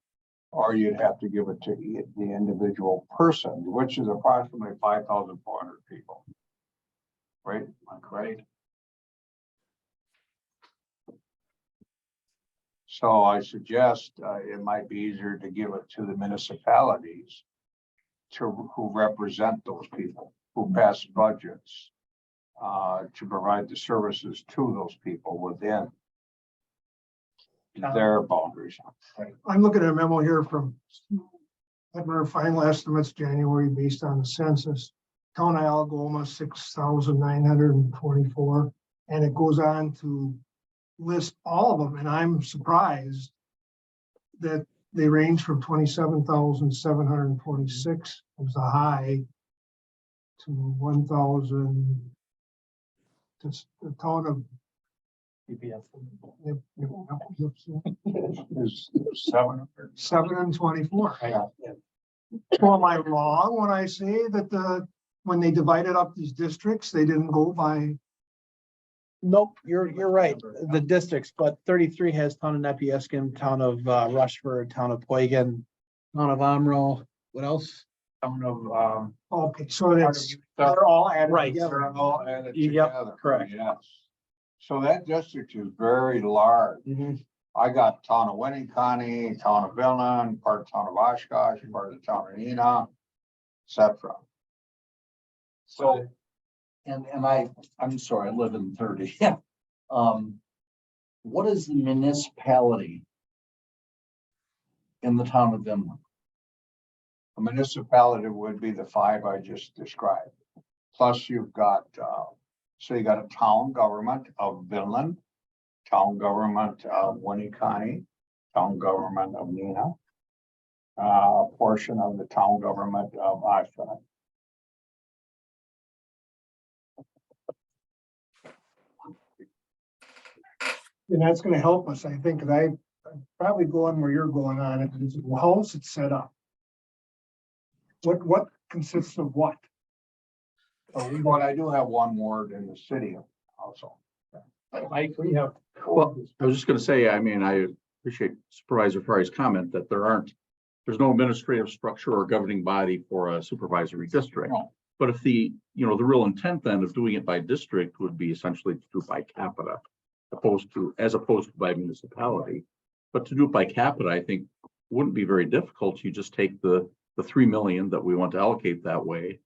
or you'd have to give it to the individual person, which is approximately 5,400 people. Right? Am I correct? So I suggest it might be easier to give it to the municipalities who represent those people. who pass budgets to provide the services to those people within their boundaries. I'm looking at a memo here from our final estimates, January, based on the census. Town of Algoma, 6,924, and it goes on to list all of them, and I'm surprised that they range from 27,726 was the high to 1,000. Just the town of Is 700. 724. So am I wrong when I say that when they divided up these districts, they didn't go by? Nope, you're right, the districts, but 33 has town of Nepieskin, town of Rushford, town of Poygan, town of Amro, what else? Town of, Okay, so they're all added Right. together. they're all added Yep, together. correct. Yes. So that district is very large. I got town of Winnebago, town of Villan, part of town of Oshkosh, part of the town of Neenah, et cetera. So, and I'm sorry, I live in 30. What is the municipality in the town of Vinland? A municipality would be the 5 I just described. Plus you've got, so you got a town government of Vinland, town government of Winnebago, town government of Neenah, a portion of the town government of Oshkosh. And that's gonna help us, I think, and I'm probably going where you're going on it. How is it set up? What consists of what? But I do have one ward in the city also. Mike, we have. Well, I was just gonna say, I mean, I appreciate Supervisor Ferry's comment that there's no administrative structure or governing body for a supervisory district. No. But if the real intent then of doing it by district would be essentially to do it by capita, as opposed to by municipality. But to do it by capita, I think wouldn't be very difficult. You just take the 3 million that we want to allocate that way,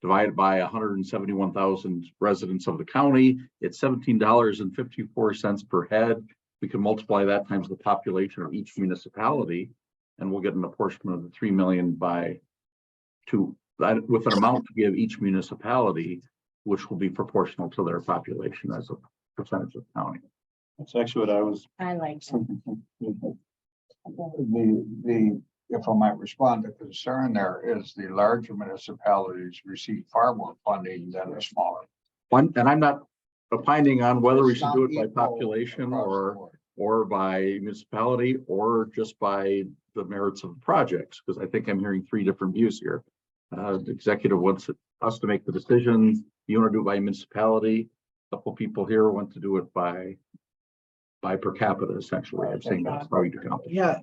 divided by 171,000 residents of the county, it's $17.54 per head. We can multiply that times the population of each municipality, and we'll get an apportionment of the 3 million by 2, with an amount to give each municipality, which will be proportional to their population as a percentage of the county. That's actually what I was. I like. If I might respond, the concern there is the larger municipalities receive far more funding than the smaller. And I'm not opining on whether we It's should do not it by equal population across the or board. by municipality or just by the merits of the projects, because I think I'm hearing 3 different views here. The executive wants us to make the decision. You want to do it by municipality. A couple people here want to do it by per capita, essentially. I'm saying that's how you accomplish it. Yeah,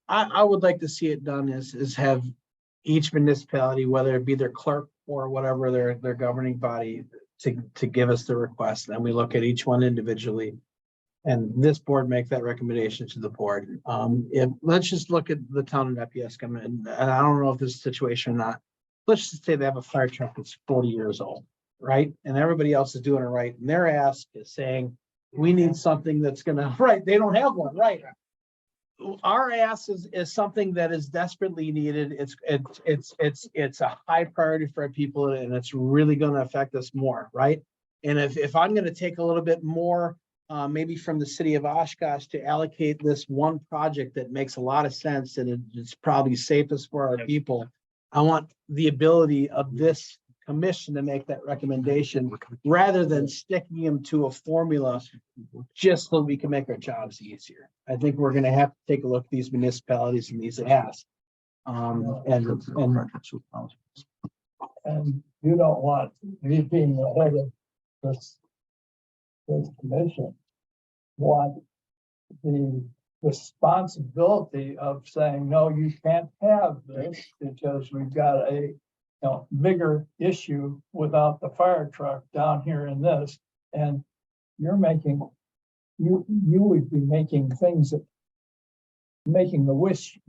I would like to see it done is have each municipality, whether it be their clerk or whatever their governing body, to give us the request, and we look at each one individually. And this board make that recommendation to the board. Let's just look at the town of Nepieskin, and I don't know if this is a situation or not. Let's just say they have a fire truck that's 40 years old, right? And everybody else is doing it right. And their ask is saying, we need something that's gonna, right, they don't have one, right? Our ask is something that is desperately needed. It's a high priority for our people, and it's really gonna affect us more, right? And if I'm gonna take a little bit more, maybe from the city of Oshkosh to allocate this one project that makes a lot of sense and it's probably safest for our people, I want the ability of this commission to make that recommendation rather than sticking them to a formula just so we can make our jobs easier. I think we're gonna have to take a look at these municipalities and these asks. And you don't want me being the head of this commission, want the responsibility of saying, no, you can't have this because we've got a bigger issue without the fire truck down here in this. And you're making, you would be making things that making the wish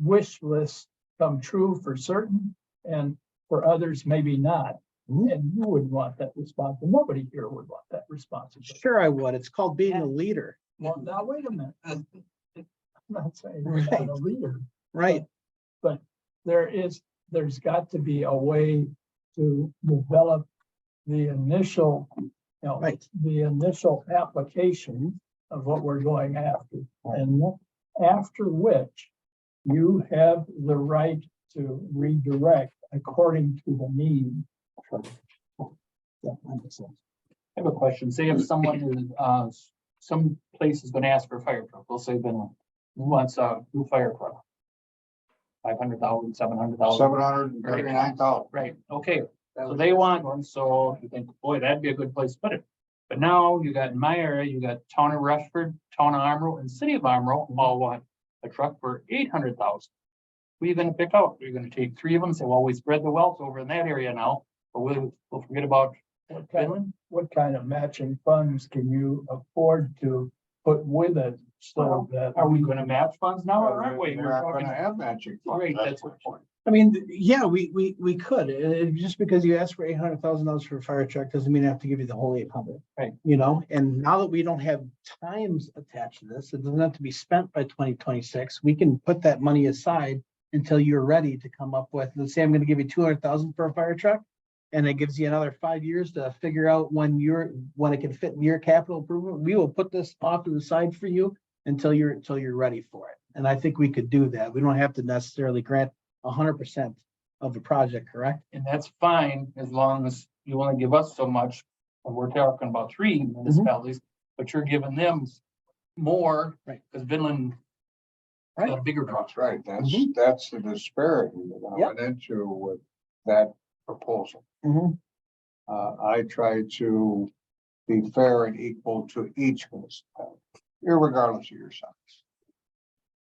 list come true for certain and For others, maybe not. And you wouldn't want that response. Nobody here would want that responsibility. Sure, I would. It's called being Yeah. a leader. Well, now, wait a minute. I'm not saying you're not a leader, Right. but there's got to be a way to develop the initial, Right. the initial application of what we're going after. And after which you have the right to redirect according to the need. Yeah, that makes sense. I have a question. Say if someone is, some place is gonna ask for a fire truck, we'll say Vinland, who wants a new fire truck? 500,000, 700,000. 739,000. Right, okay, so they want one, so you think, boy, that'd be a good place to put it. But now you got in my area, you got town of Rushford, town of Amro, and city of Amro, all want a truck for 800,000. Who are you gonna pick out? You're gonna take three of them, and say, well, we spread the wealth over in that area now, but we'll forget about Vinland. What kind of matching funds can you afford to put with it so that? Are we gonna match funds now, or aren't we? We're We're not talking, gonna have matching. funds. Right, That's that's my point. I mean, yeah, we could. Just because you ask for $800,000 for a fire truck doesn't mean I have to give you the whole 800. Right. You know, and now that we don't have times attached to this, it doesn't have to be spent by 2026. We can put that money aside until you're ready to come up with, let's say I'm gonna give you 200,000 for a fire truck. And it gives you another 5 years to figure out when it can fit in your capital improvement. We will put this off to the side for you until you're ready for it. And I think we could do that. We don't have to necessarily grant 100% of the project, correct? and that's fine, as long as you wanna give us so much, and we're talking about three municipalities, but you're giving them more. Right. Cause Vinland got a bigger truck. That's right. That's the disparity that I went into with that proposal. I try to be fair and equal to each municipality, irregardless of your size.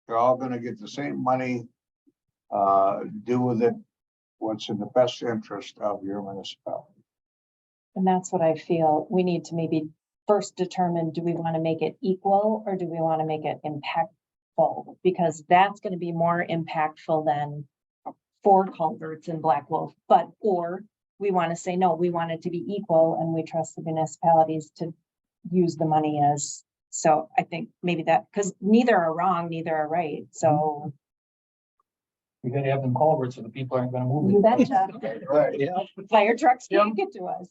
You're all gonna get the same money. Do with it what's in the best interest of your municipality. And that's what I feel. We need to maybe first determine, do we want to make it equal or do we want to make it impactful? Because that's going to be more impactful than 4 culverts in Black Wolf, or we want to say, no, we want it to be equal and we trust the municipalities to use the money as, so I think maybe that, because neither are wrong, neither are right, so. We gotta have them culverts, so the people aren't gonna move. You betcha. Right. Yeah. Fire trucks can't get to us.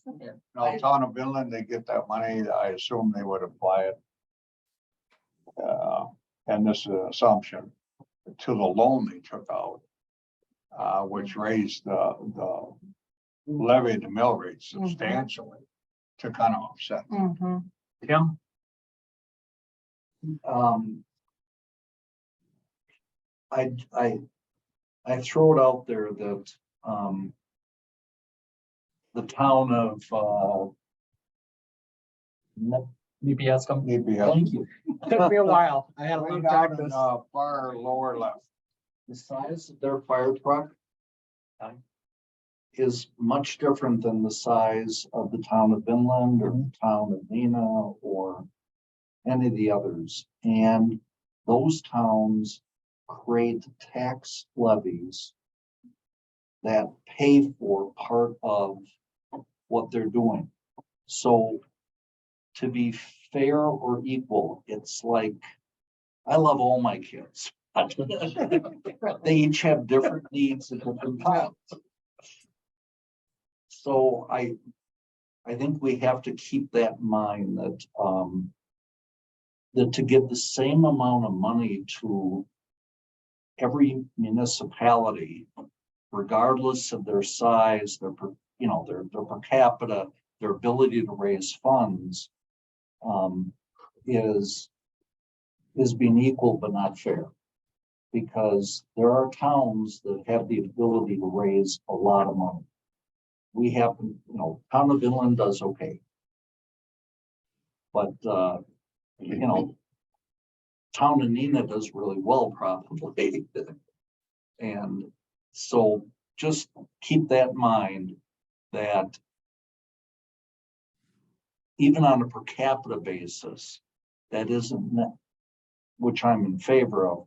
Now, town of Vinland, they get that money. I assume they would apply it. And this is an assumption to the loan they took out. Which raised the levy and the mill rate substantially to kind of offset. Mhm. Tim? I throw it out there that, the town of, BPS company. EPS. you. Took me a while. I had a Way long down in, practice. far lower left. the size of their fire truck is much different than the size of the town of Vinland or the town of Neenah or any of the others. And those towns create tax levies that pay for part of what they're doing. So to be fair or equal, it's like, I love all my kids. They each have different needs at different times. So I think we have to keep that in mind that, that to give the same amount of money to every municipality, regardless of their size, their per capita, their ability to raise funds, is being equal but not fair. Because there are towns that have the ability to raise a lot of money. We have, town of Vinland does okay. But, town of Neenah does really well probably. And so just keep that in mind that even on a per capita basis, that isn't, which I'm in favor of,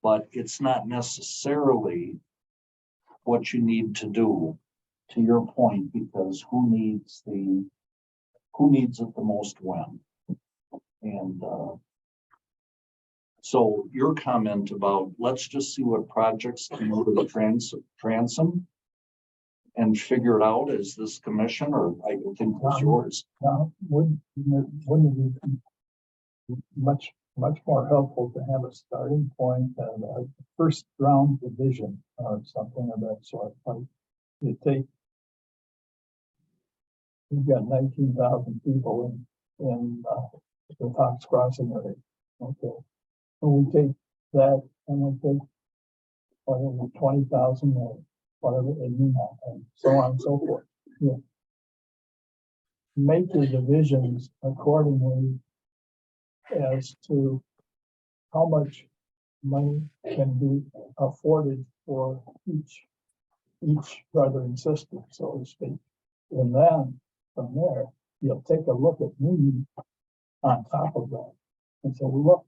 but it's not necessarily what you need to do to your point, because who needs it the most when? And, so your comment about, let's just see what projects come over the transom and figure it out as this commission, or I think was yours. Wouldn't it be much more helpful to have a starting point and a first round division or something of that sort? Like you take, you've got 19,000 people in the Fox Crossing area. Okay. And we take that and we take whatever 20,000 or whatever, and so on and so forth. Yeah. Make the divisions accordingly as to how much money can be afforded for each brother and sister, so to speak. And then from there, you'll take a look at need on top of that. And so, look,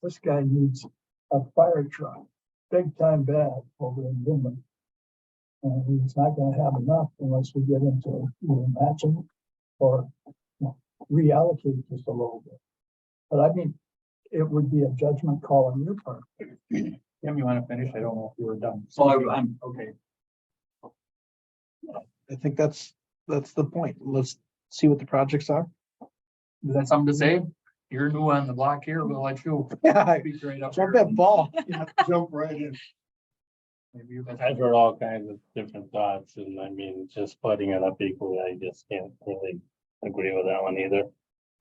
this guy needs a fire truck, big time bad over in Vinland. And he's not gonna have enough unless we get into either matching or reallocate just a little bit. But I mean, it would be a judgment call on your part. Tim, you want to finish? I don't know if you were done. So I'm okay. I think that's the point. Let's see what the projects are. Is that something to say? You're new on the block here, we'll let you. Yeah, Speak right up jump here. that ball. Jump right in. Maybe you- I've heard all kinds of different thoughts, and I mean, just splitting it up equally, I just can't really agree with that one either.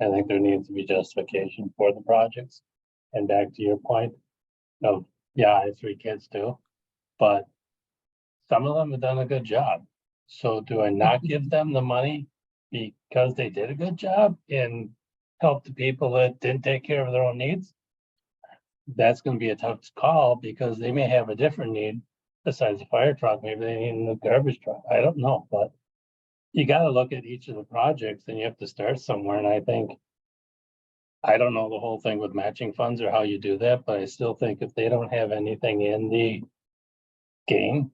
I think there needs to be justification for the projects. And back to your point of, yeah, I have 3 kids too, but some of them have done a good job. So do I not give them the money because they did a good job and help the people that didn't take care of their own needs? That's gonna be a tough call because they may have a different need besides a fire truck. Maybe they need a garbage truck. I don't know, but you gotta look at each of the projects and you have to start somewhere. And I think, I don't know the whole thing with matching funds or how you do that, but I still think if they don't have anything in the game,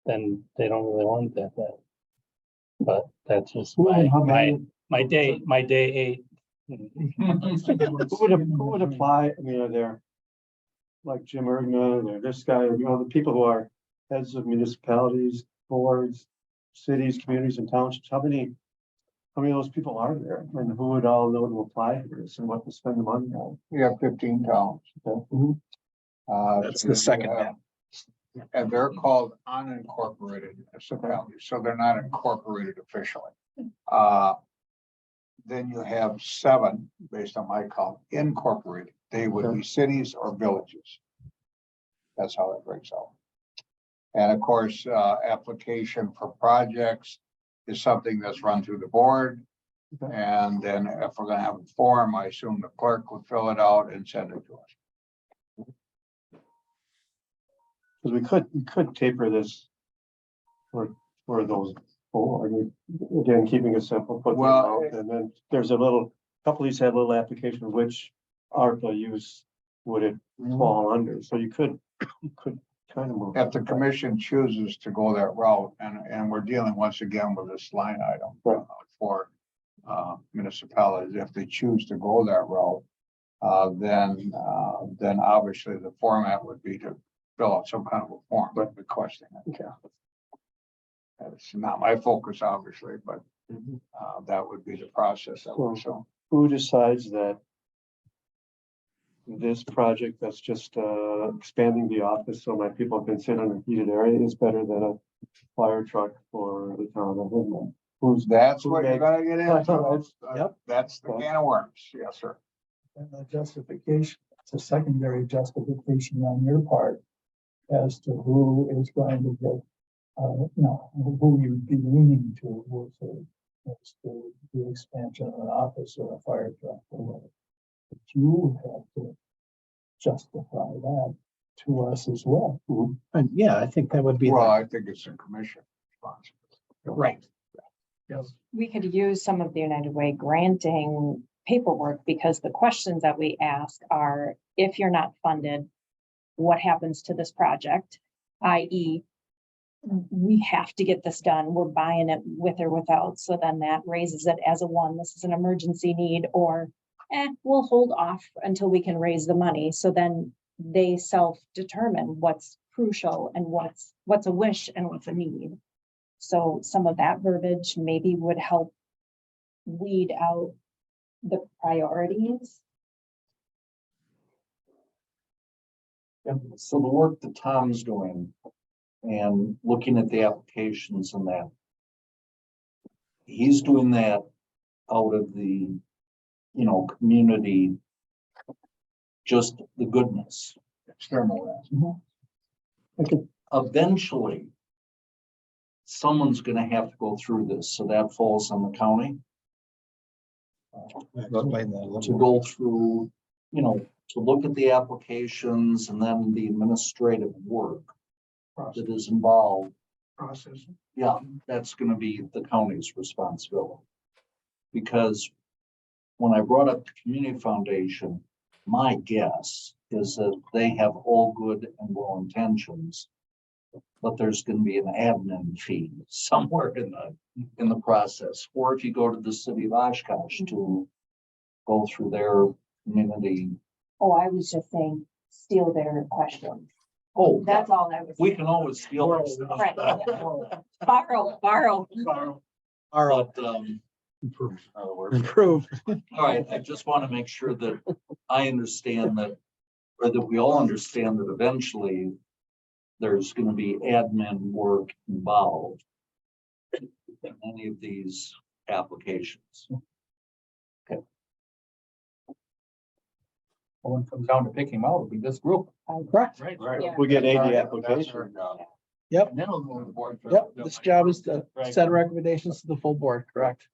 then they don't really want that. But that's just my day 8. Who would apply? I mean, are there like Jim Ergman or this guy, the people who are heads of municipalities, boards, cities, communities and townships? How many of those people are there? And who would all know to apply for this and what to spend the money on? We have 15 towns. That's So the you second have- map. And they're called unincorporated municipalities, so they're not incorporated officially. Then you have 7, based on my count, incorporated. They would be cities or villages. That's how it breaks out. And of course, application for projects is something that's run through the board. And then if we're gonna have a form, I assume the clerk would fill it out and send it to us. Because we could taper this for those 4. I mean, again, keeping it simple, put them Well, out, and then there's a couple of these had a little application, which ARPA use would it fall under? So you could kind of move. If the commission chooses to go that route, and we're dealing once again with this line item for municipalities, if they choose to go that route, then obviously the format would be to fill out some kind of a form, requesting it. Okay. It's not my focus, obviously, but that would be the process. So Who decides that this project that's just expanding the office so my people can sit in a heated area is better than a fire truck for the town of Vinland? that's what you're gonna get into. Yep. That's the can of worms. Yes, sir. And the justification, it's a secondary justification on your part as to who is going to get, who you'd be leaning towards as to the expansion of an office or a fire truck or whatever. But you would have to justify that to us as well. And yeah, I think that would be. Well, I think it's a commission responsibility. Right. Yes. We could use some of the United Way granting paperwork, because the questions that we ask are, if you're not funded, what happens to this project? i.e., we have to get this done. We're buying it with or without. So then that raises it as a one. This is an emergency need, or we'll hold off until we can raise the money. So then they self-determine what's crucial and what's a wish and what's a need. So some of that verbiage maybe would help weed out the priorities. So the work that Tom's doing and looking at the applications and that, he's doing that out of the, community, just the goodness. External. Eventually, someone's gonna have to go through this, so that falls on the county. To go through, to look at the applications and then the administrative work that is involved. Process. Yeah, that's gonna be the county's responsibility. Because when I brought up the community foundation, my guess is that they have all good and well intentions. But there's gonna be an admin fee somewhere in the process. Or if you go to the city of Oshkosh to go through their community. Oh, I was just saying, steal their questions. Oh, That's all I was. we can always steal their stuff. Right, yeah. Borrow. But, Improve. all right, I just want to make sure that I understand that, or that we all understand that eventually there's going to be admin work involved in any of these applications. When it comes down to picking them out, it'll be this group. Correct. Right. Yeah. We get 80 applications. Yep. And then it'll go to the board. Yep. This job is to Right. set recommendations to the full board, correct?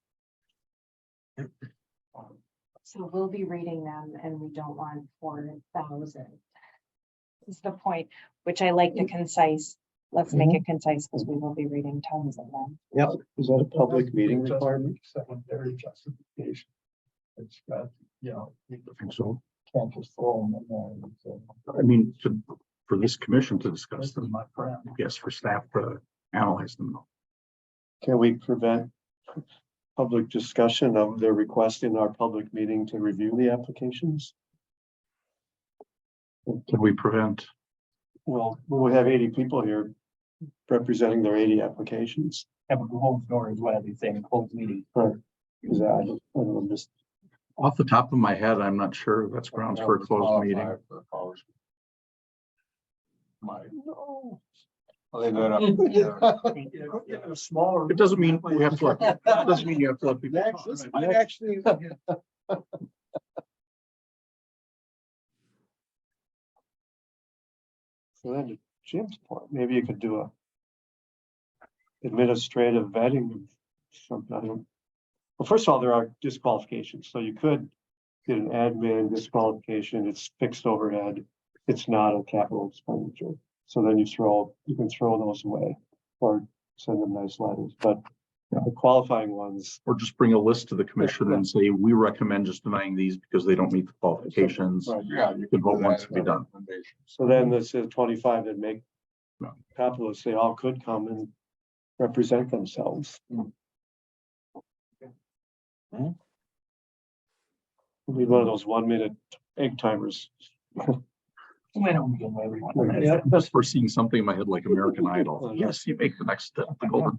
So we'll be reading them and we don't want 4,000. Is the point, which I like the concise. Let's make it concise because we will be reading tons of them. Yep. Is that a public meeting requirement? Secondary justification. It's got, I think so. can't just throw them in there. So, I mean, for this commission to discuss This is them, my friend. yes, for staff to analyze them. Can we prevent public discussion of their request in our public meeting to review the applications? Can we prevent? Well, we have 80 people here representing their 80 applications. Have a closed door is what I'd be saying, closed meeting. Is that, I don't know, just. Off the top of my head, I'm not sure that's grounds for a closed meeting. Smaller. It doesn't mean we have to, it doesn't mean you have to let people. talk. This might actually. So then to Jim's point, maybe you could do a administrative vetting of something. I don't. Well, first of all, there are disqualifications, so you could get an admin disqualification. It's fixed overhead. It's not a capital expenditure. So then you can throw those away or send them nice letters, but the qualifying ones. Or just bring a list to the commission and say, we recommend just denying these because they don't meet the qualifications. Right. Yeah, you could vote once to be done. So then this is 25 that make No. capitalists, they all could come and represent themselves. We need one of those 1 minute egg timers. Yeah, that's for seeing something in my head like American Idol. Yes, you make the next step. The golden.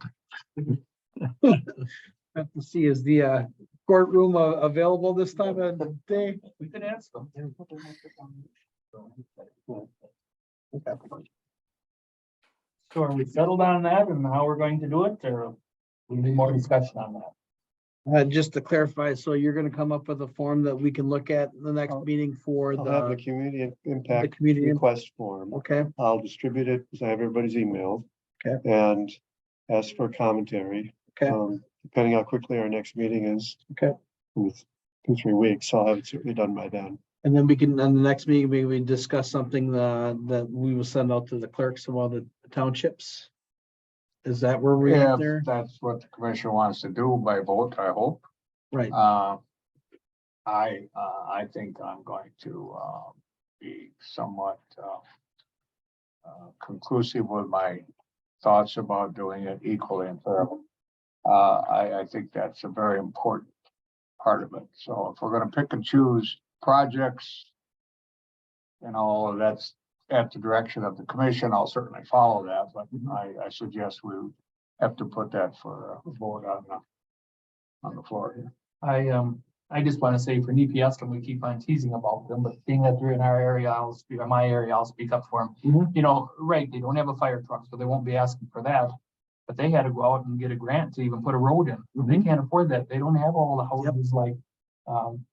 Have to see, is the courtroom available this time of the day? We could ask them. So are we settled on that and how we're going to do it, or we need more discussion on that? Just to clarify, so you're gonna come up with a form that we can look at in the next meeting for I'll have the the community impact community. request form. Okay, I'll distribute it because I have everybody's email. Okay. And ask for commentary. okay, Depending how quickly our next meeting is. Okay. With 2-3 weeks, I'll have it certainly done by then. and then we can, on the next meeting, maybe we discuss something that we will send out to the clerks of all the townships. Is that where we're at If there? that's what the commission wants to do by vote, I hope. Right, I think I'm going to, be somewhat, conclusive with my thoughts about doing it equally and fairly. I think that's a very important part of it. So if we're gonna pick and choose projects, that's at the direction of the commission, I'll certainly follow that, but I suggest we have to put that for a vote on the floor here. I just want to say for DPS, and we keep on teasing about them, but being that they're in our area, I'll speak, or my area, I'll speak up for them. You know, right, they don't have a fire truck, so they won't be asking for that. But they had to go out and get a grant to even put a road in. They can't afford that. They don't have all the houses like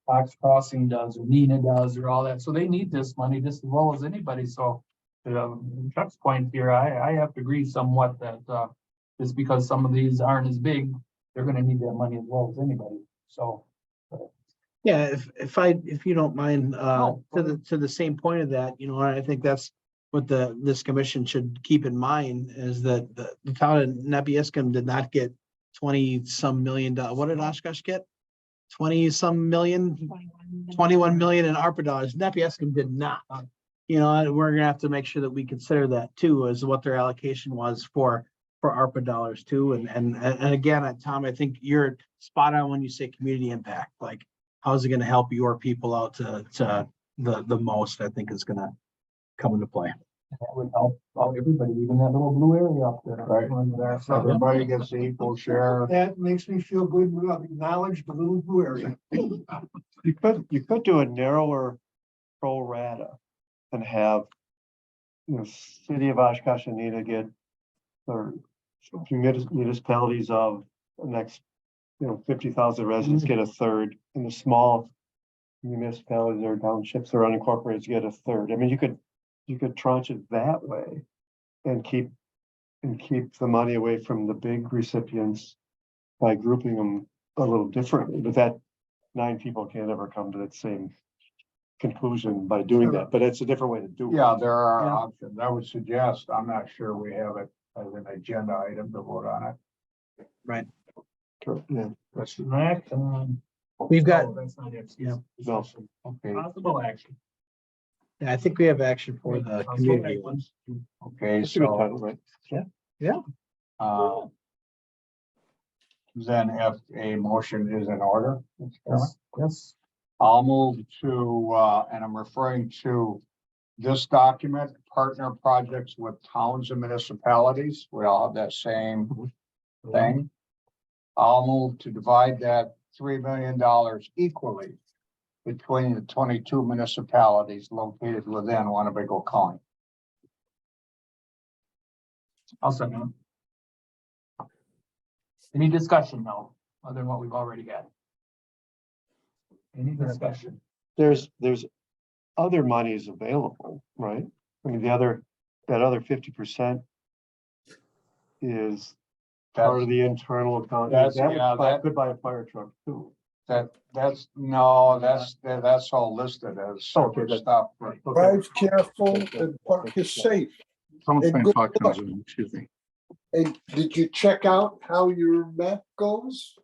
Fox Crossing does, or Nina does, or all that. So they need this money just as well as anybody. So Chuck's point here, I have to agree somewhat that just because some of these aren't as big, they're gonna need that money as well as anybody. So. Yeah, if you don't mind, to the same point of that, I think that's what this commission should keep in mind is that the town of Nebiescom did not get 20-some million. What did Oshkosh get? 20-some million, 21 million in ARPA dollars. Nebiescom did not. We're gonna have to make sure that we consider that too, as what their allocation was for ARPA dollars too. And again, Tom, I think you're spot on when you say community impact. Like, how's it gonna help your people out to the most, I think is gonna come into play. That would help out everybody, even that little blue area up there. Right. Everybody gets the equal share. That makes me feel good. We have acknowledged the little blue area. You could do a narrower pro rata and have, city of Oshkosh and Neenah get or municipalities of the next, 50,000 residents get a third, and the small municipalities or townships or unincorporated get a third. I mean, you could tranche it that way and keep the money away from the big recipients by grouping them a little differently, but that 9 people can't ever come to that same conclusion by doing that, but it's a different way to do it. Yeah, there are options. I would suggest, I'm not sure we have it as an agenda item to vote on it. Right. Yeah. That's right. We've got, Oh, that's not it. yeah. No. Okay, Possible action. Yeah, I think we have action for the community ones. okay, That's a good so, title, right? then if a motion is in order, Mr. Chairman, Yes. I'll move to, and I'm referring to this document, partner projects with towns and municipalities. We all have that same thing. I'll move to divide that $3 million equally between the 22 municipalities located within Winnebago County. I'll second it. Any discussion now, other than what we've already had? Any discussion? There's other monies available, right? I mean, that other 50% is part of the internal account. That could buy a fire truck too. That's all listed as Okay, separate stuff. Right. Drive careful and park is safe. Someone's Hey, saying good talk to luck. Zoom, excuse me. And did you check out how your map goes?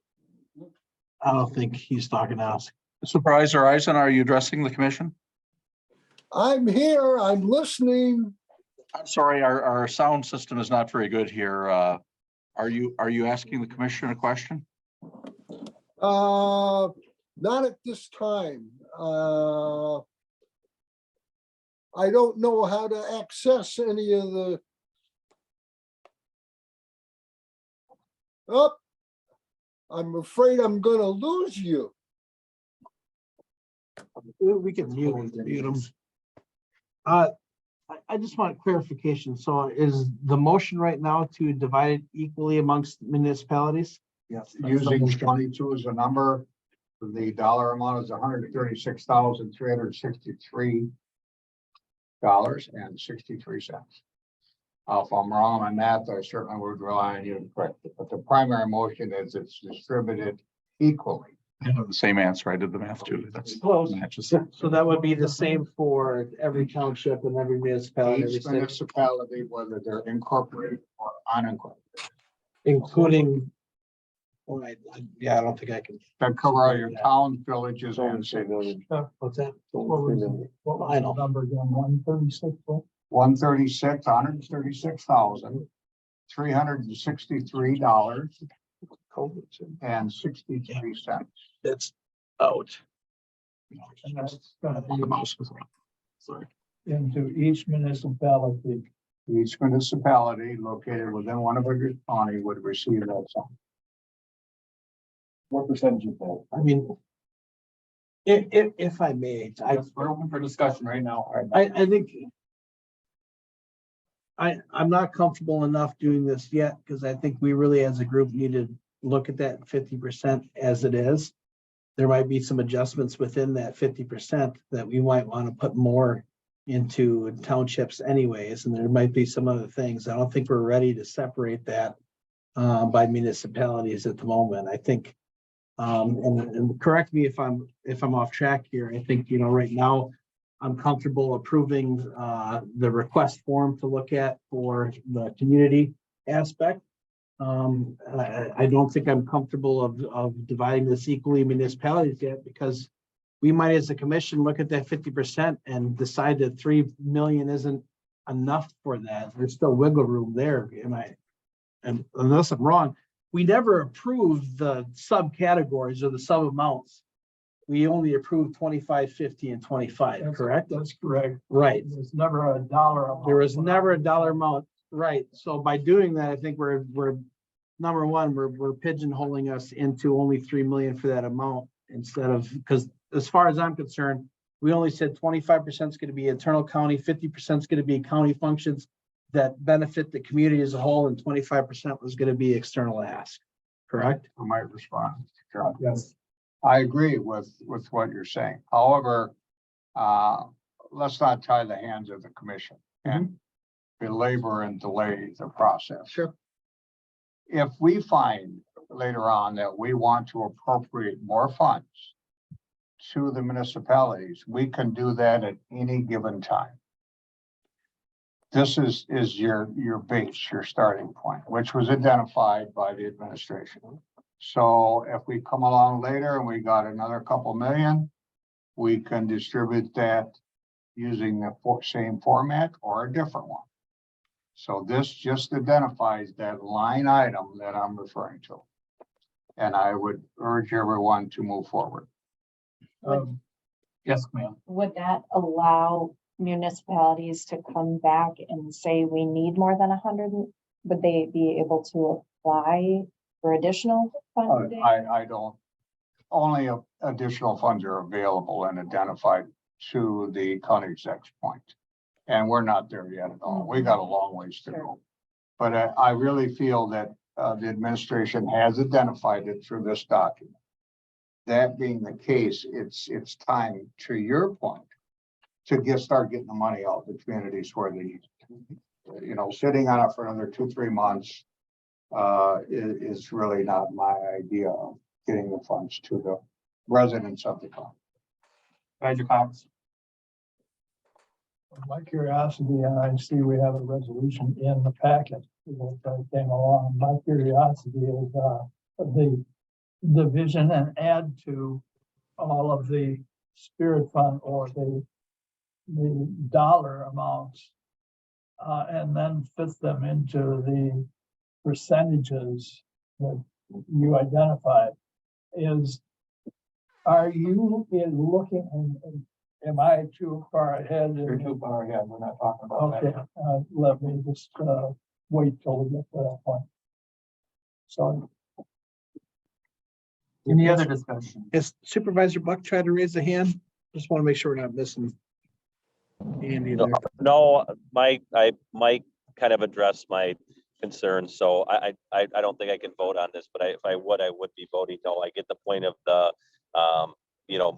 I don't think he's talking to us. Supervisor Eisen, are you addressing the commission? I'm here, I'm listening. I'm sorry, our sound system is not very good here. Are you asking the commission a question? Not at this time. I don't know how to access any of the. Oh, I'm afraid I'm gonna lose you. We can mute them. I just want clarification. So is the motion right now to divide it equally amongst municipalities? Yes, using 22 as a number, the dollar amount is $136,363.63. If I'm wrong on my math, I certainly would rely on you to correct it, but the primary motion is it's distributed equally. I have the same answer. I did the math too. That's Close. matches. So that would be the same for every township and every municipality, every Each city, municipality, whether they're incorporated or unincorporated. including. Oh, yeah, I don't think I can. That cover all your towns, villages, and Say cities. million. What's that? What was I the know. number again? 136? 136,000 $363.63. That's out. And that's gonna be into each municipality. Each municipality located within Winnebago County would receive that sum. What percentage of that? I mean, if I may, We're open for discussion right now. I think I'm not comfortable enough doing this yet, because I think we really as a group need to look at that 50% as it is. There might be some adjustments within that 50% that we might want to put more into townships anyways, and there might be some other things. I don't think we're ready to separate that by municipalities at the moment. I think, and correct me if I'm off track here. I think, right now I'm comfortable approving the request form to look at for the community aspect. I don't think I'm comfortable of dividing this equally municipalities yet, because we might, as a commission, look at that 50% and decide that 3 million isn't enough for that. There's still wiggle room there. And unless I'm wrong, we never approved the subcategories or the sub amounts. We only approved 25, 50, and 25, correct? That's correct. Right. There's never a dollar amount. There was never a dollar amount. Right. So by doing that, I think we're number one, we're pigeonholing us into only 3 million for that amount, instead of, because as far as I'm concerned, we only said 25% is going to be internal county, 50% is going to be county functions that benefit the community as a whole, and 25% was going to be external ask. Correct? I might respond. Yes. I agree with what you're saying. However, let's not tie the hands of the commission and belabor and delay the process. Sure. If we find later on that we want to appropriate more funds to the municipalities, we can do that at any given time. This is your base, your starting point, which was identified by the administration. So if we come along later and we got another couple million, we can distribute that using the same format or a different one. So this just identifies that line item that I'm referring to. And I would urge everyone to move forward. Yes, ma'am. Would that allow municipalities to come back and say we need more than 100? Would they be able to apply for additional funding? I don't, only additional funds are available and identified to the county exec's point. And we're not there yet at all. We got a long ways to go. But I really feel that the administration has identified it through this document. That being the case, it's time, to your point, to start getting the money out to the communities where they, sitting on it for another 2-3 months is really not my idea of getting the funds to the residents of the county. Roger Cox. My curiosity, and I see we have a resolution in the packet that came along. My curiosity is the division and add to all of the spirit fund or the dollar amounts, and then fit them into the percentages that you identified. Are you looking, and am I too far ahead? You're too far ahead. We're not talking about Okay, that. let me just wait till we get to that point. Sorry. Any other discussion? Is Supervisor Buck trying to raise a hand? Just want to make sure we're not missing Andy there. No, Mike kind of addressed my concerns, so I don't think I can vote on this, but if I would be voting no. I get the point of the,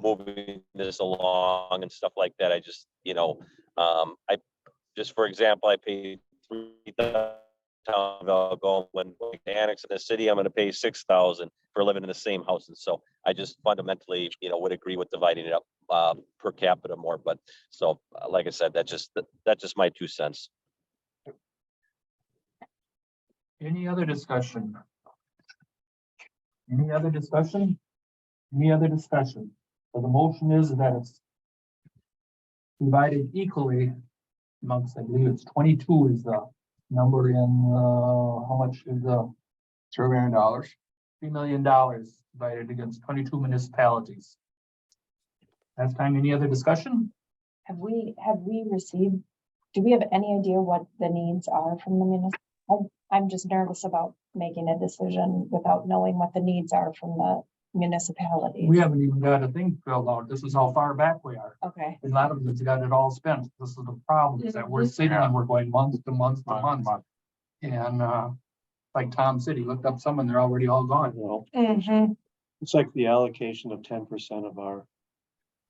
moving this along and stuff like that. I just, for example, I paid $3,000 when I annex in the city, I'm going to pay $6,000 for living in the same house. And so I just fundamentally, would agree with dividing it up per capita more. But so, like I said, that's just my 2 cents. Any other discussion? Any other discussion? Any other discussion? So the motion is that it's divided equally amongst, I believe it's 22 is the number in, how much is, $3 million. $3 million divided against 22 municipalities. Last time, any other discussion? Have we received, do we have any idea what the needs are from the municipal? I'm just nervous about making a decision without knowing what the needs are from the municipalities. We haven't even got a thing filled out. This is how far back we are. Okay, A lot of us got it all spent. This is the problem, is that we're sitting and we're going month to month to month. And, like Tom said, he looked up some and they're already all gone. Well, mm-hmm. it's like the allocation of 10% of our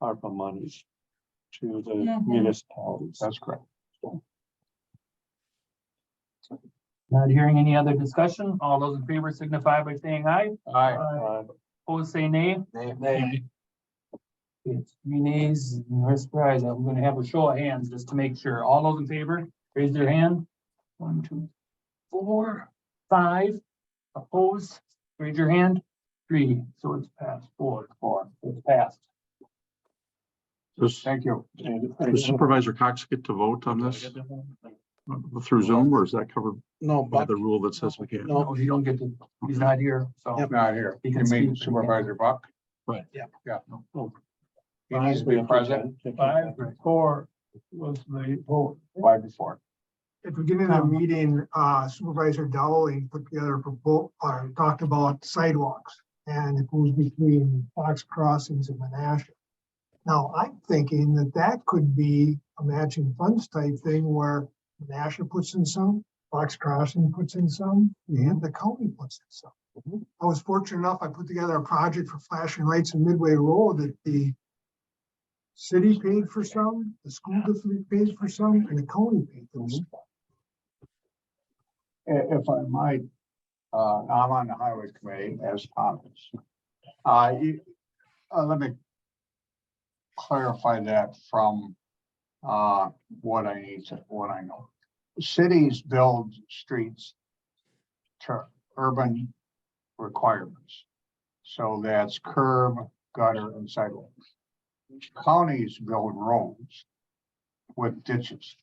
ARPA monies to the Mhm. municipalities. That's correct. Not hearing any other discussion. All those in favor signify by saying aye. Opposed, say nay. Nay. It's 3 nays, no surprise. I'm gonna have a show of hands just to make sure. All those in favor, raise their hand. 1, 2, 4, 5. Opposed, raise your hand. 3, so it's passed. 4, it's passed. Does Thank you. does Supervisor Cox get to vote on this through Zoom, or is that covered No, by Buck, the rule that says we can't? No. No, you don't get to, he's not here, so. Not here. He You can mean speak. Supervisor Buck? Right. Yeah. He needs to be present 5, 4 was the vote. 5 to 4. At the beginning of the meeting, Supervisor Dowling put together a proposal, talked about sidewalks. And it goes between Fox Crossings and Menasha. Now, I'm thinking that that could be a matching funds type thing where Menasha puts in some, Fox Crossing puts in some, and the county puts in some. I was fortunate enough, I put together a project for flashing lights in Midway Road that the city paid for some, the school district paid for some, and the county paid for some. If I might, I'm on the highway committee as Thomas. Let me clarify that from what I know. Cities build streets to urban requirements. So that's curb, gutter, and sidewalks. Counties build roads with ditches.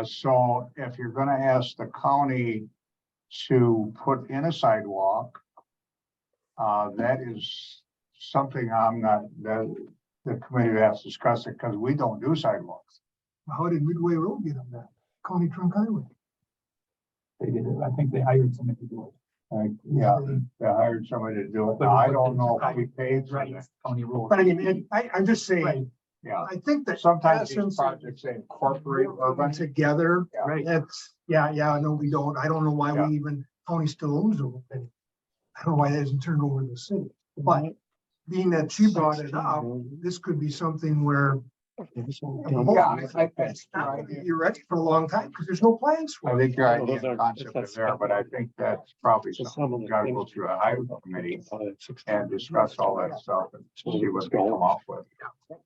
So if you're gonna ask the county to put in a sidewalk, that is something I'm not, the committee has to discuss it, because we don't do sidewalks. How did Midway Road get on that? County Trunk Highway. They did it. I think they hired somebody to do Yeah, they hired somebody to do it. Now, I don't know if we paid it. for Right, that. county road. But I mean, I'm just saying, Right, Yeah, I think that sometimes these essence projects they incorporate urban. together, right. that's, no, we don't. I don't know why we even, county still owns them. I don't know why that isn't turned over to the city. But being that she brought it up, this could be something where you're ready for a long time, because there's no plans for I it. think your Well, idea those are- and concept that's- is there, but I think that's probably So some something of we the gotta go things- through a highway committee and discuss all that stuff and see what they come up with. Okay.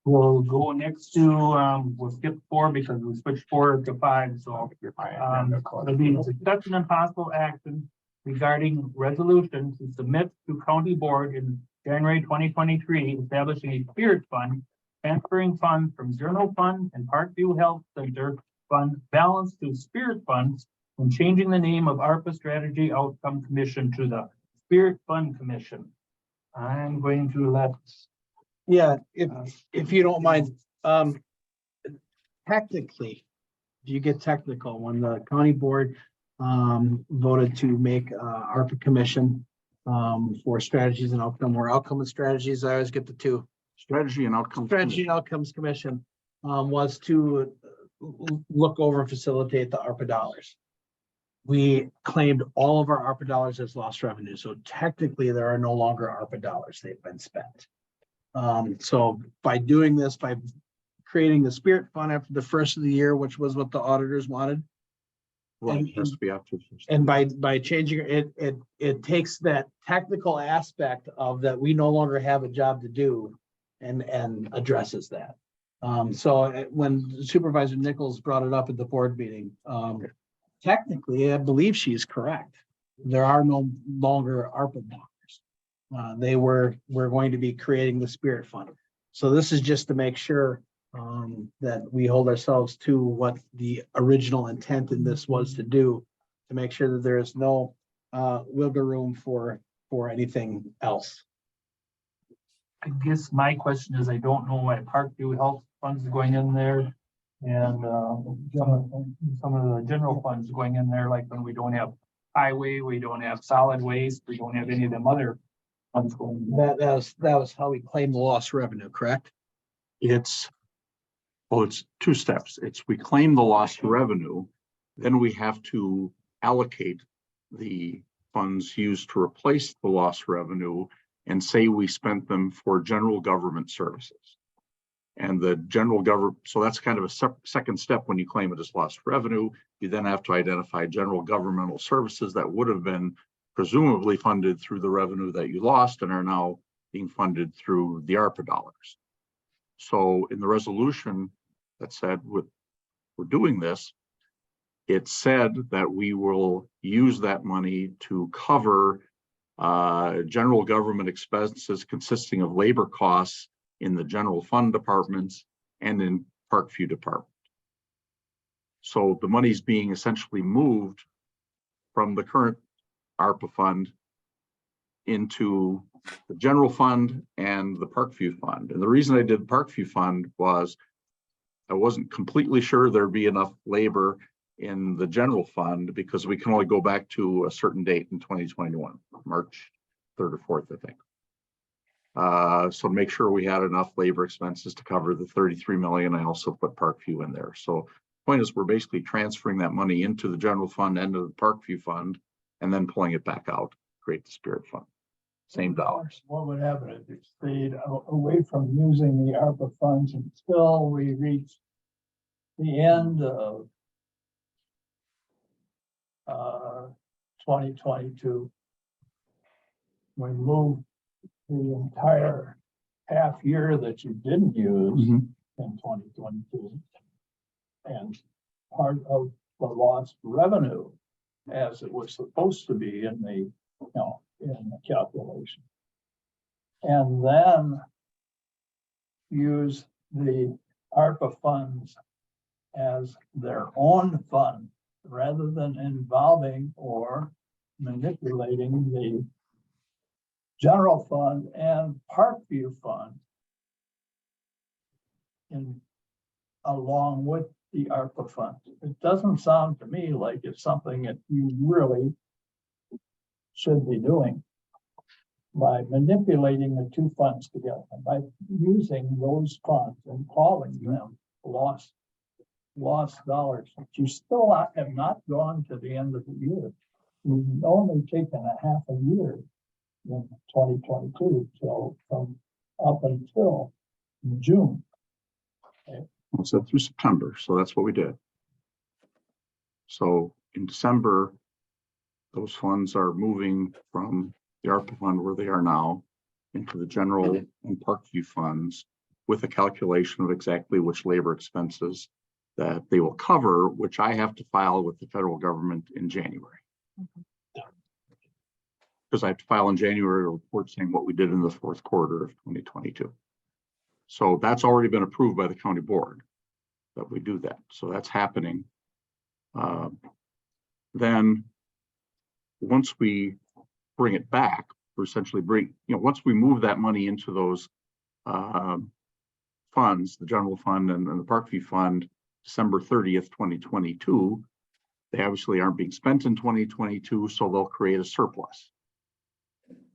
We'll go next to, we'll skip 4 because we switched 4 to 5, so. It'll be discussion and possible action regarding resolution to submit to county board in January 2023, establishing a spirit fund, transferring funds from general fund and Parkview Health Center fund balance to spirit funds, and changing the name of ARPA Strategy Outcome Commission to the Spirit Fund Commission. I'm going to let. yeah, if you don't mind, technically, if you get technical, when the county board voted to make ARPA commission for strategies and outcome, or outcome and strategies, I always get the two. Strategy and outcomes. Strategy and Outcomes Commission was to look over and facilitate the ARPA dollars. We claimed all of our ARPA dollars as lost revenue, so technically there are no longer ARPA dollars, they've been spent. So by doing this, by creating the Spirit Fund after the first of the year, which was what the auditors wanted, Right, it has to be after. and by changing it takes that technical aspect of that we no longer have a job to do and addresses that. When Supervisor Nichols brought it up at the board meeting, technically, I believe she's correct. There are no longer ARPA dollars. We're going to be creating the Spirit Fund. So this is just to make sure that we hold ourselves to what the original intent in this was to do, to make sure that there is no wiggle room for anything else. I guess my question is, I don't know why Parkview Health funds are going in there. And some of the general funds going in there, like when we don't have highway, we don't have solid waste, we don't have any of them other funds going in there. That was how we claimed the lost revenue, correct? It's two steps. It's we claim the lost revenue, then we have to allocate the funds used to replace the lost revenue and say we spent them for general government services. And the general government, so that's kind of a second step when you claim it as lost revenue. You then have to identify general governmental services that would have been presumably funded through the revenue that you lost and are now being funded through the ARPA dollars. So in the resolution that said we're doing this, it said that we will use that money to cover general government expenses consisting of labor costs in the general fund departments and in Parkview department. So the money's being essentially moved from the current ARPA fund into the general fund and the Parkview fund. And the reason I did the Parkview fund was I wasn't completely sure there'd be enough labor in the general fund because we can only go back to a certain date in 2021, March 3rd or 4th, I think. So make sure we had enough labor expenses to cover the 33 million. I also put Parkview in there. So point is we're basically transferring that money into the general fund and to the Parkview fund and then pulling it back out, create the spirit fund. Same dollars. What would happen if it stayed away from using the ARPA funds until we reach the end of 2022? We move the entire half year that you didn't use in 2022. And part of the lost revenue as it was supposed to be in the, in the calculation. And then use the ARPA funds as their own fund rather than involving or manipulating the general fund and Parkview fund in along with the ARPA fund. It doesn't sound to me like it's something that you really should be doing by manipulating the two funds together, by using those funds and calling them lost dollars. But you still have not gone to the end of the year. You've only taken a half a year in 2022 till from up until June. Okay. So through September. So that's what we did. So in December, those funds are moving from the ARPA fund where they are now into the general and Parkview funds with a calculation of exactly which labor expenses that they will cover, which I have to file with the federal government in January. Because I have to file in January a report saying what we did in the fourth quarter of 2022. So that's already been approved by the county board that we do that. So that's happening. Then once we bring it back, we're essentially once we move that money into those funds, the general fund and the Parkview fund, December 30th, 2022, they obviously aren't being spent in 2022, so they'll create a surplus.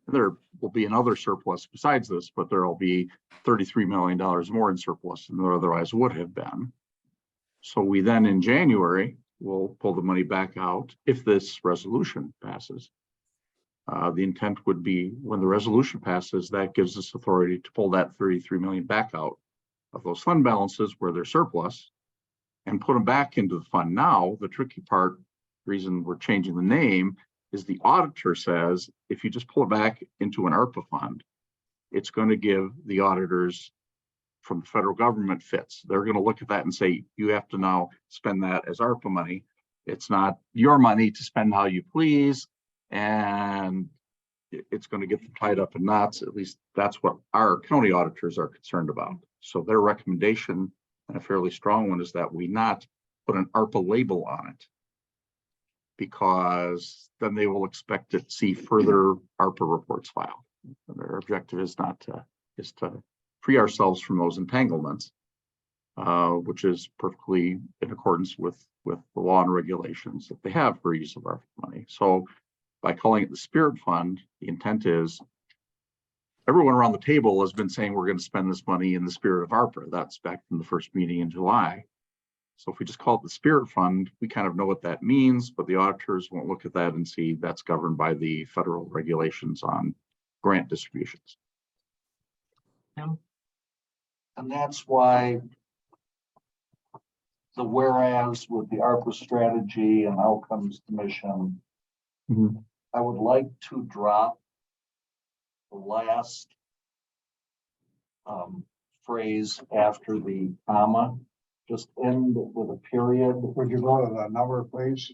There will be another surplus besides this, but there will be $33 million more in surplus than there otherwise would have been. So we then in January will pull the money back out if this resolution passes. The intent would be when the resolution passes, that gives us authority to pull that 33 million back out of those fund balances where they're surplus and put them back into the fund. Now, the tricky part, reason we're changing the name, is the auditor says, if you just pull it back into an ARPA fund, it's going to give the auditors from the federal government fits. They're going to look at that and say, you have to now spend that as ARPA money. It's not your money to spend how you please. And it's going to get them tied up in knots. At least that's what our county auditors are concerned about. So their recommendation, and a fairly strong one, is that we not put an ARPA label on it. Because then they will expect to see further ARPA reports filed. And their objective is not to, is to free ourselves from those entanglements, which is perfectly in accordance with the law and regulations that they have for use of ARPA money. So by calling it the Spirit Fund, the intent is everyone around the table has been saying we're going to spend this money in the spirit of ARPA. That's back from the first meeting in July. So if we just call it the Spirit Fund, we kind of know what that means, but the auditors won't look at that and see that's governed by the federal regulations on grant distributions. And that's why the whereas with the ARPA strategy and outcomes commission, I would like to drop the last phrase after the comma, just end with a period. Would you go to the number, please?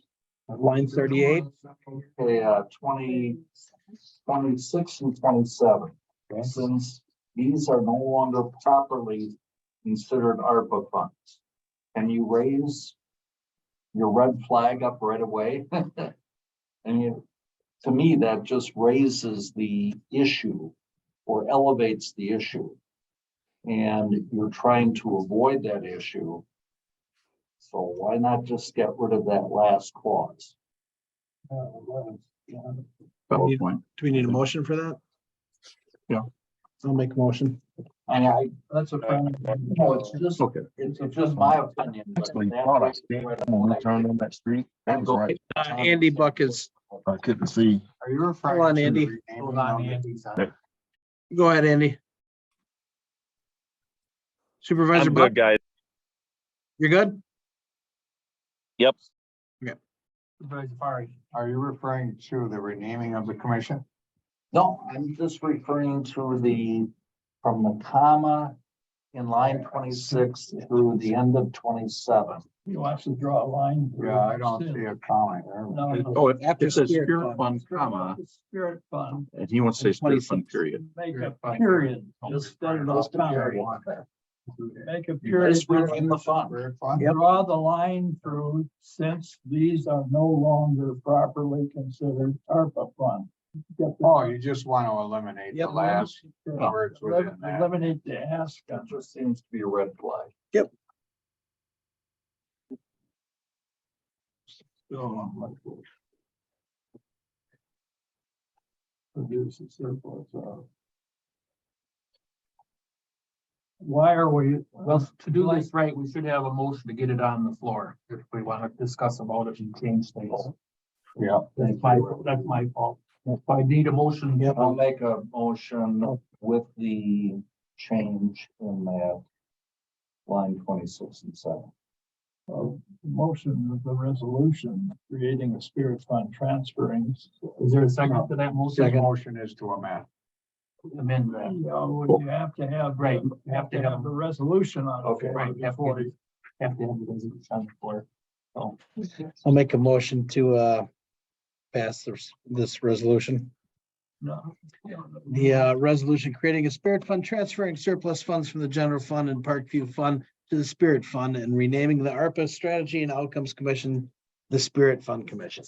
Line 38. Okay, 26 and 27. Since these are no longer properly considered ARPA funds, can you raise your red flag up right away? And to me, that just raises the issue or elevates the issue. And you're trying to avoid that issue. So why not just get rid of that last clause? Valid point. Do we need a motion for that? Yeah. I'll make a motion. And That's a friendly. no, it's just, Okay. it's just my opinion. but that street. That was right. Andy Buck is, I couldn't see. Are you referring? Hold on, to the Andy. renaming Hold on, of the- Andy. go ahead, Andy. Supervisor I'm Buck, good, guys. you're good? Yep. Supervisor Fari. Are you referring to the renaming of the commission? No, I'm just referring to the, from the comma in line 26 through the end of 27. You want to draw a line. through Yeah, I don't it. see a comment there. No, no. Oh, it After says Spirit Spirit Fund. Fund, comma, Spirit Fund, and he wants to say Spirit 26. Fund, period. make a period, instead of those comments. Make a period. Just rename the fund. Spirit Fund? Draw the line through, since these are no longer properly considered ARPA fund. Get the- Oh, you just want to eliminate the Yep. last words within that. Eliminate the ask. That just seems to be a red flag. Produce a surplus of. Why are we? Well, to do this right, we should have a motion to get it on the floor if we want to discuss about it and change things. Yeah. That's my fault. If I need a motion. I'll make a motion with the change in that line 26 and 7. Motion of the resolution creating a spirit fund transferring. Is there a second to that motion? Second motion is to amend. Amend that. You have to have. Right, you have to have the resolution on. it Okay. Right, you have before to have the resolution on the floor. So, I'll make a motion to pass this resolution. No. The resolution creating a Spirit Fund, transferring surplus funds from the general fund and Parkview Fund to the Spirit Fund, and renaming the ARPA Strategy and Outcomes Commission the Spirit Fund Commission.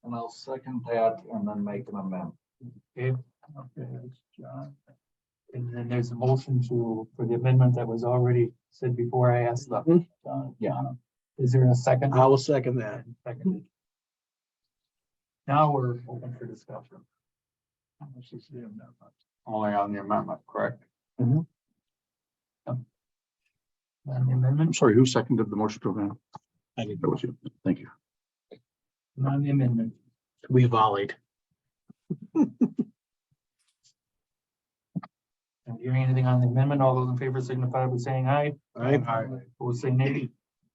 And I'll second that and then make an amendment. okay, Okay, it's John. and then there's a motion for the amendment that was already said before I asked the, John. Yeah. is there a second? I will second that. Seconded. Now we're open for discussion. This is the amendment. Only on the amendment, correct? On the I'm amendment, sorry, who seconded the motion to amend? I did. That was you. Thank you. on the amendment. We volleyed. Not hearing anything on the amendment, all those in favor signify by saying aye. Aye. Opposed, say nay.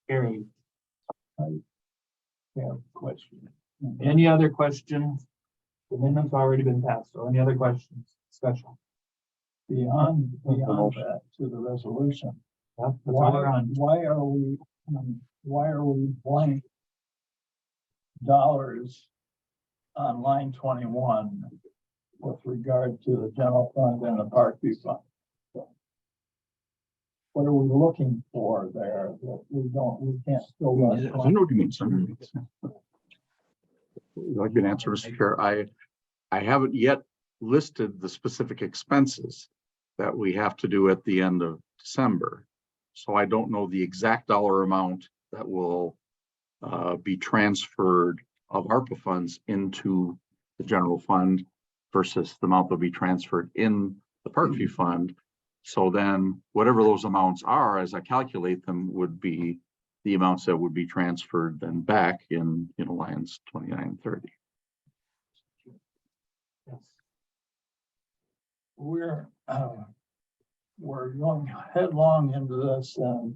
Carried. Yeah, question. Any other questions? The amendment's already been passed, so any other questions, discussion? Beyond that to the resolution. Yep, that's all we're on. Why are we blank dollars on line 21 with regard to the general fund and the Parkview fund. So, what are we looking for there that we can't still. I know what you mean. Some. Like an answer, Mr. Chair, I haven't yet listed the specific expenses that we have to do at the end of December. So I don't know the exact dollar amount that will be transferred of ARPA funds into the general fund versus the amount that will be transferred in the Parkview fund. So then whatever those amounts are, as I calculate them, would be the amounts that would be transferred then back in lines 29 and 30. Yes. We're going headlong into this and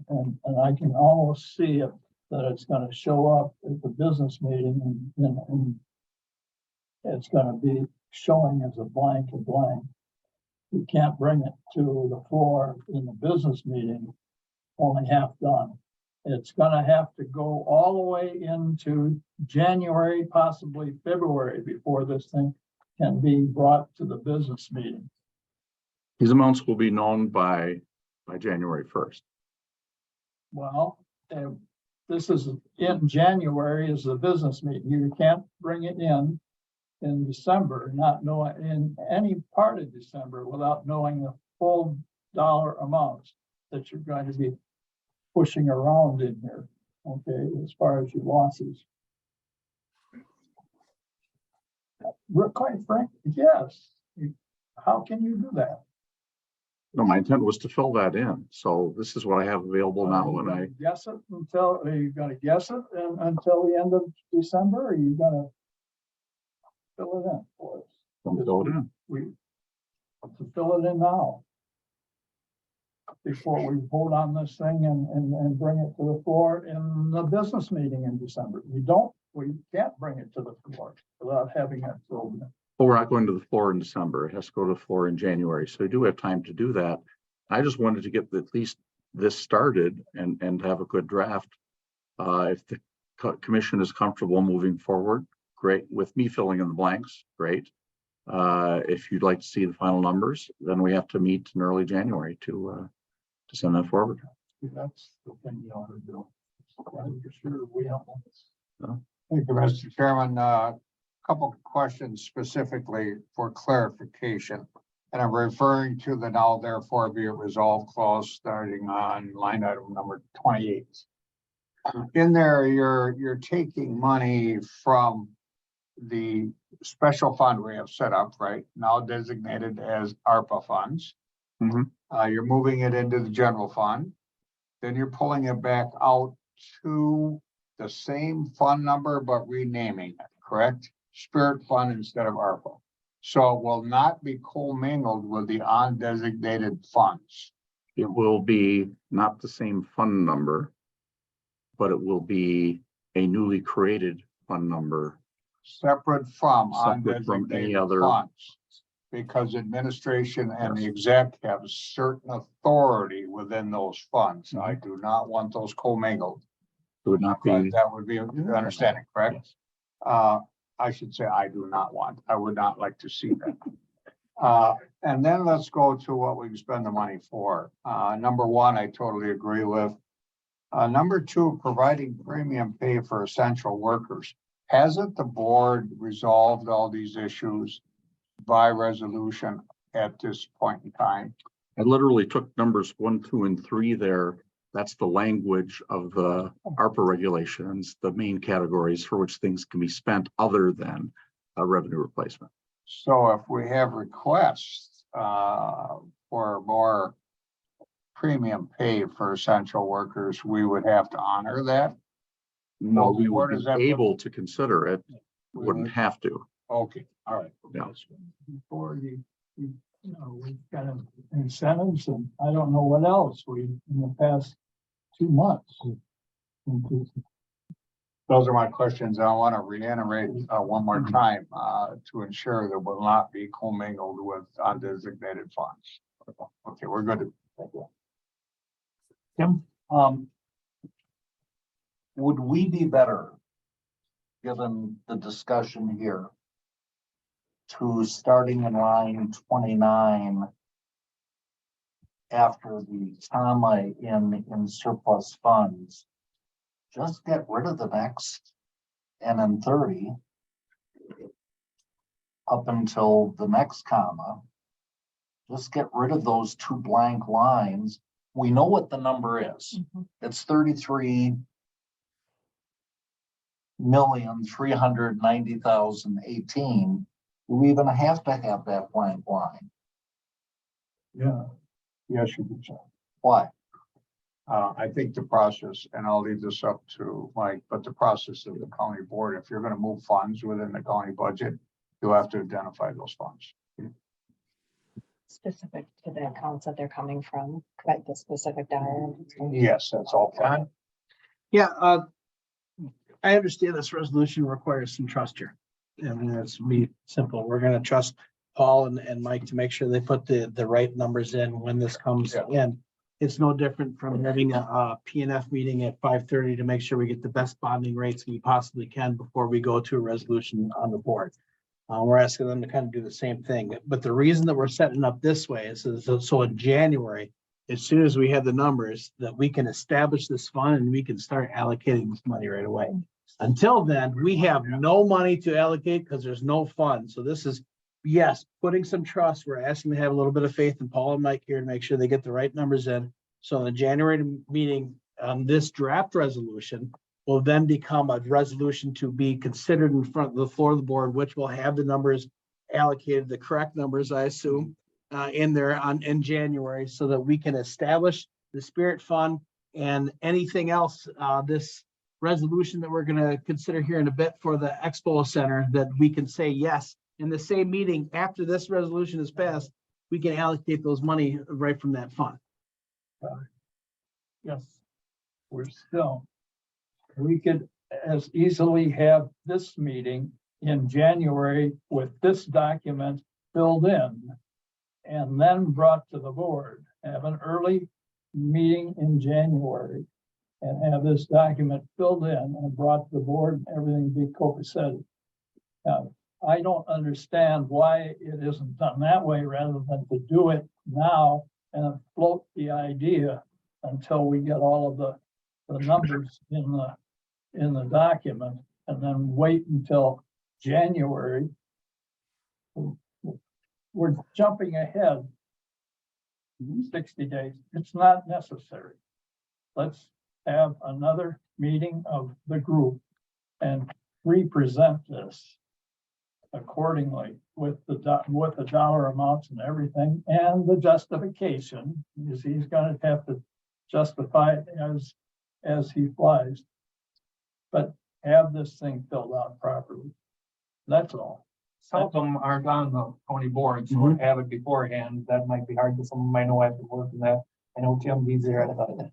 I can almost see it, that it's gonna show up at the business meeting and it's gonna be showing as a blank. We can't bring it to the floor in the business meeting, only half done. It's gonna have to go all the way into January, possibly February, before this thing can be brought to the business meeting. These amounts will be known by January 1st. Well, this is in January is the business meeting. You can't bring it in December, not knowing in any part of December without knowing the full dollar amounts that you're going to be pushing around in here. Okay, as far as your losses. Quite frankly, yes. How can you do that? No, my intent was to fill that in. So this is what I have available now. Are you And gonna guess it until, are you gonna guess it until the end of December? Or are you gonna fill it in for us? fill it in. We have to fill it in now. Before we vote on this thing and bring it to the floor in the business meeting in December. We can't bring it to the floor without having it filled in. But we're not going to the floor in December. It has to go to the floor in January. So we do have time to do that. I just wanted to get at least this started and have a good draft. If the commission is comfortable moving forward, great. With me filling in the blanks, great. If you'd like to see the final numbers, then we have to meet in early January to send that forward. That's the thing you ought to do. I'm sure we don't want this. Thank you, Mr. Chairman. Couple of questions specifically for clarification. And I'm referring to the now therefore be it resolved clause starting on line item number 28. In there, you're taking money from the special fund we have set up, right? Now designated as ARPA funds. Mhm. You're moving it into the general fund. Then you're pulling it back out to the same fund number, but renaming it, correct? Spirit fund instead of ARPA. So it will not be commingled with the undesignated funds. It will be not the same fund number, but it will be a newly created fund number. Separate from Separate from any undesignated other- funds. Because administration and the exec have certain authority within those funds. I do not want those commingled. It would not be. That would be your understanding, correct? I should say I do not want. I would not like to see that. And then let's go to what we spend the money for. Number one, I totally agree with. Number two, providing premium pay for essential workers. Hasn't the board resolved all these issues by resolution at this point in time? I literally took numbers 1, 2, and 3 there. That's the language of the ARPA regulations, the main categories for which things can be spent other than a revenue replacement. So if we have requests for more premium pay for essential workers, we would have to honor that? No, we Where would does be that- able to consider it, wouldn't have to. Okay, all right. Yeah. Before we've got incentives and I don't know what else in the past 2 months. Those are my questions. I want to reiterate one more time to ensure that will not be commingled with undesignated funds. Okay, we're good. Thank you. Tim? Would we be better, given the discussion here, to starting in line 29 after the comma in surplus funds, just get rid of the next and then 30 up until the next comma. Just get rid of those two blank lines. We know what the number is. It's 33,390,018. Do we even have to have that blank line? Yeah. Yes, you can. Why? I think the process, and I'll leave this up to Mike, but the process of the county board, if you're gonna move funds within the county budget, you have to identify those funds. Specific to the accounts that they're coming from, like the specific dollar. Yes, that's all. fine. Yeah, I understand this resolution requires some trust here. I mean, it's be simple. We're gonna trust Paul and Mike to make sure they put the right numbers in when this comes in. It's no different from having a PNF meeting at 5:30 to make sure we get the best bonding rates we possibly can before we go to a resolution on the board. We're asking them to kind of do the same thing, but the reason that we're setting up this way is so in January, as soon as we have the numbers, that we can establish this fund and we can start allocating this money right away. Until then, we have no money to allocate because there's no fund. So this is, yes, putting some trust. We're asking to have a little bit of faith in Paul and Mike here to make sure they get the right numbers in. So in the January meeting, this draft resolution will then become a resolution to be considered in front of the floor of the board, which will have the numbers allocated, the correct numbers, I assume, in there in January, so that we can establish the Spirit Fund and anything else, this resolution that we're going to consider here in a bit for the Expo Center, that we can say yes, in the same meeting after this resolution is passed, we can allocate those money right from that fund. Yes. We could as easily have this meeting in January with this document filled in and then brought to the board. Have an early meeting in January and have this document filled in and brought to the board and everything be copacetic. I don't understand why it isn't done that way rather than to do it now and float the idea until we get all of the numbers in the document and then wait until January. We're jumping ahead 60 days. It's not necessary. Let's have another meeting of the group and represent this accordingly with the dollar amounts and everything and the justification, because he's going to have to justify it as he flies. But have this thing filled out properly. That's all. Some of them aren't on the county board, so have it beforehand. That might be hard, because some might know after working that. I know Tim, he's there at the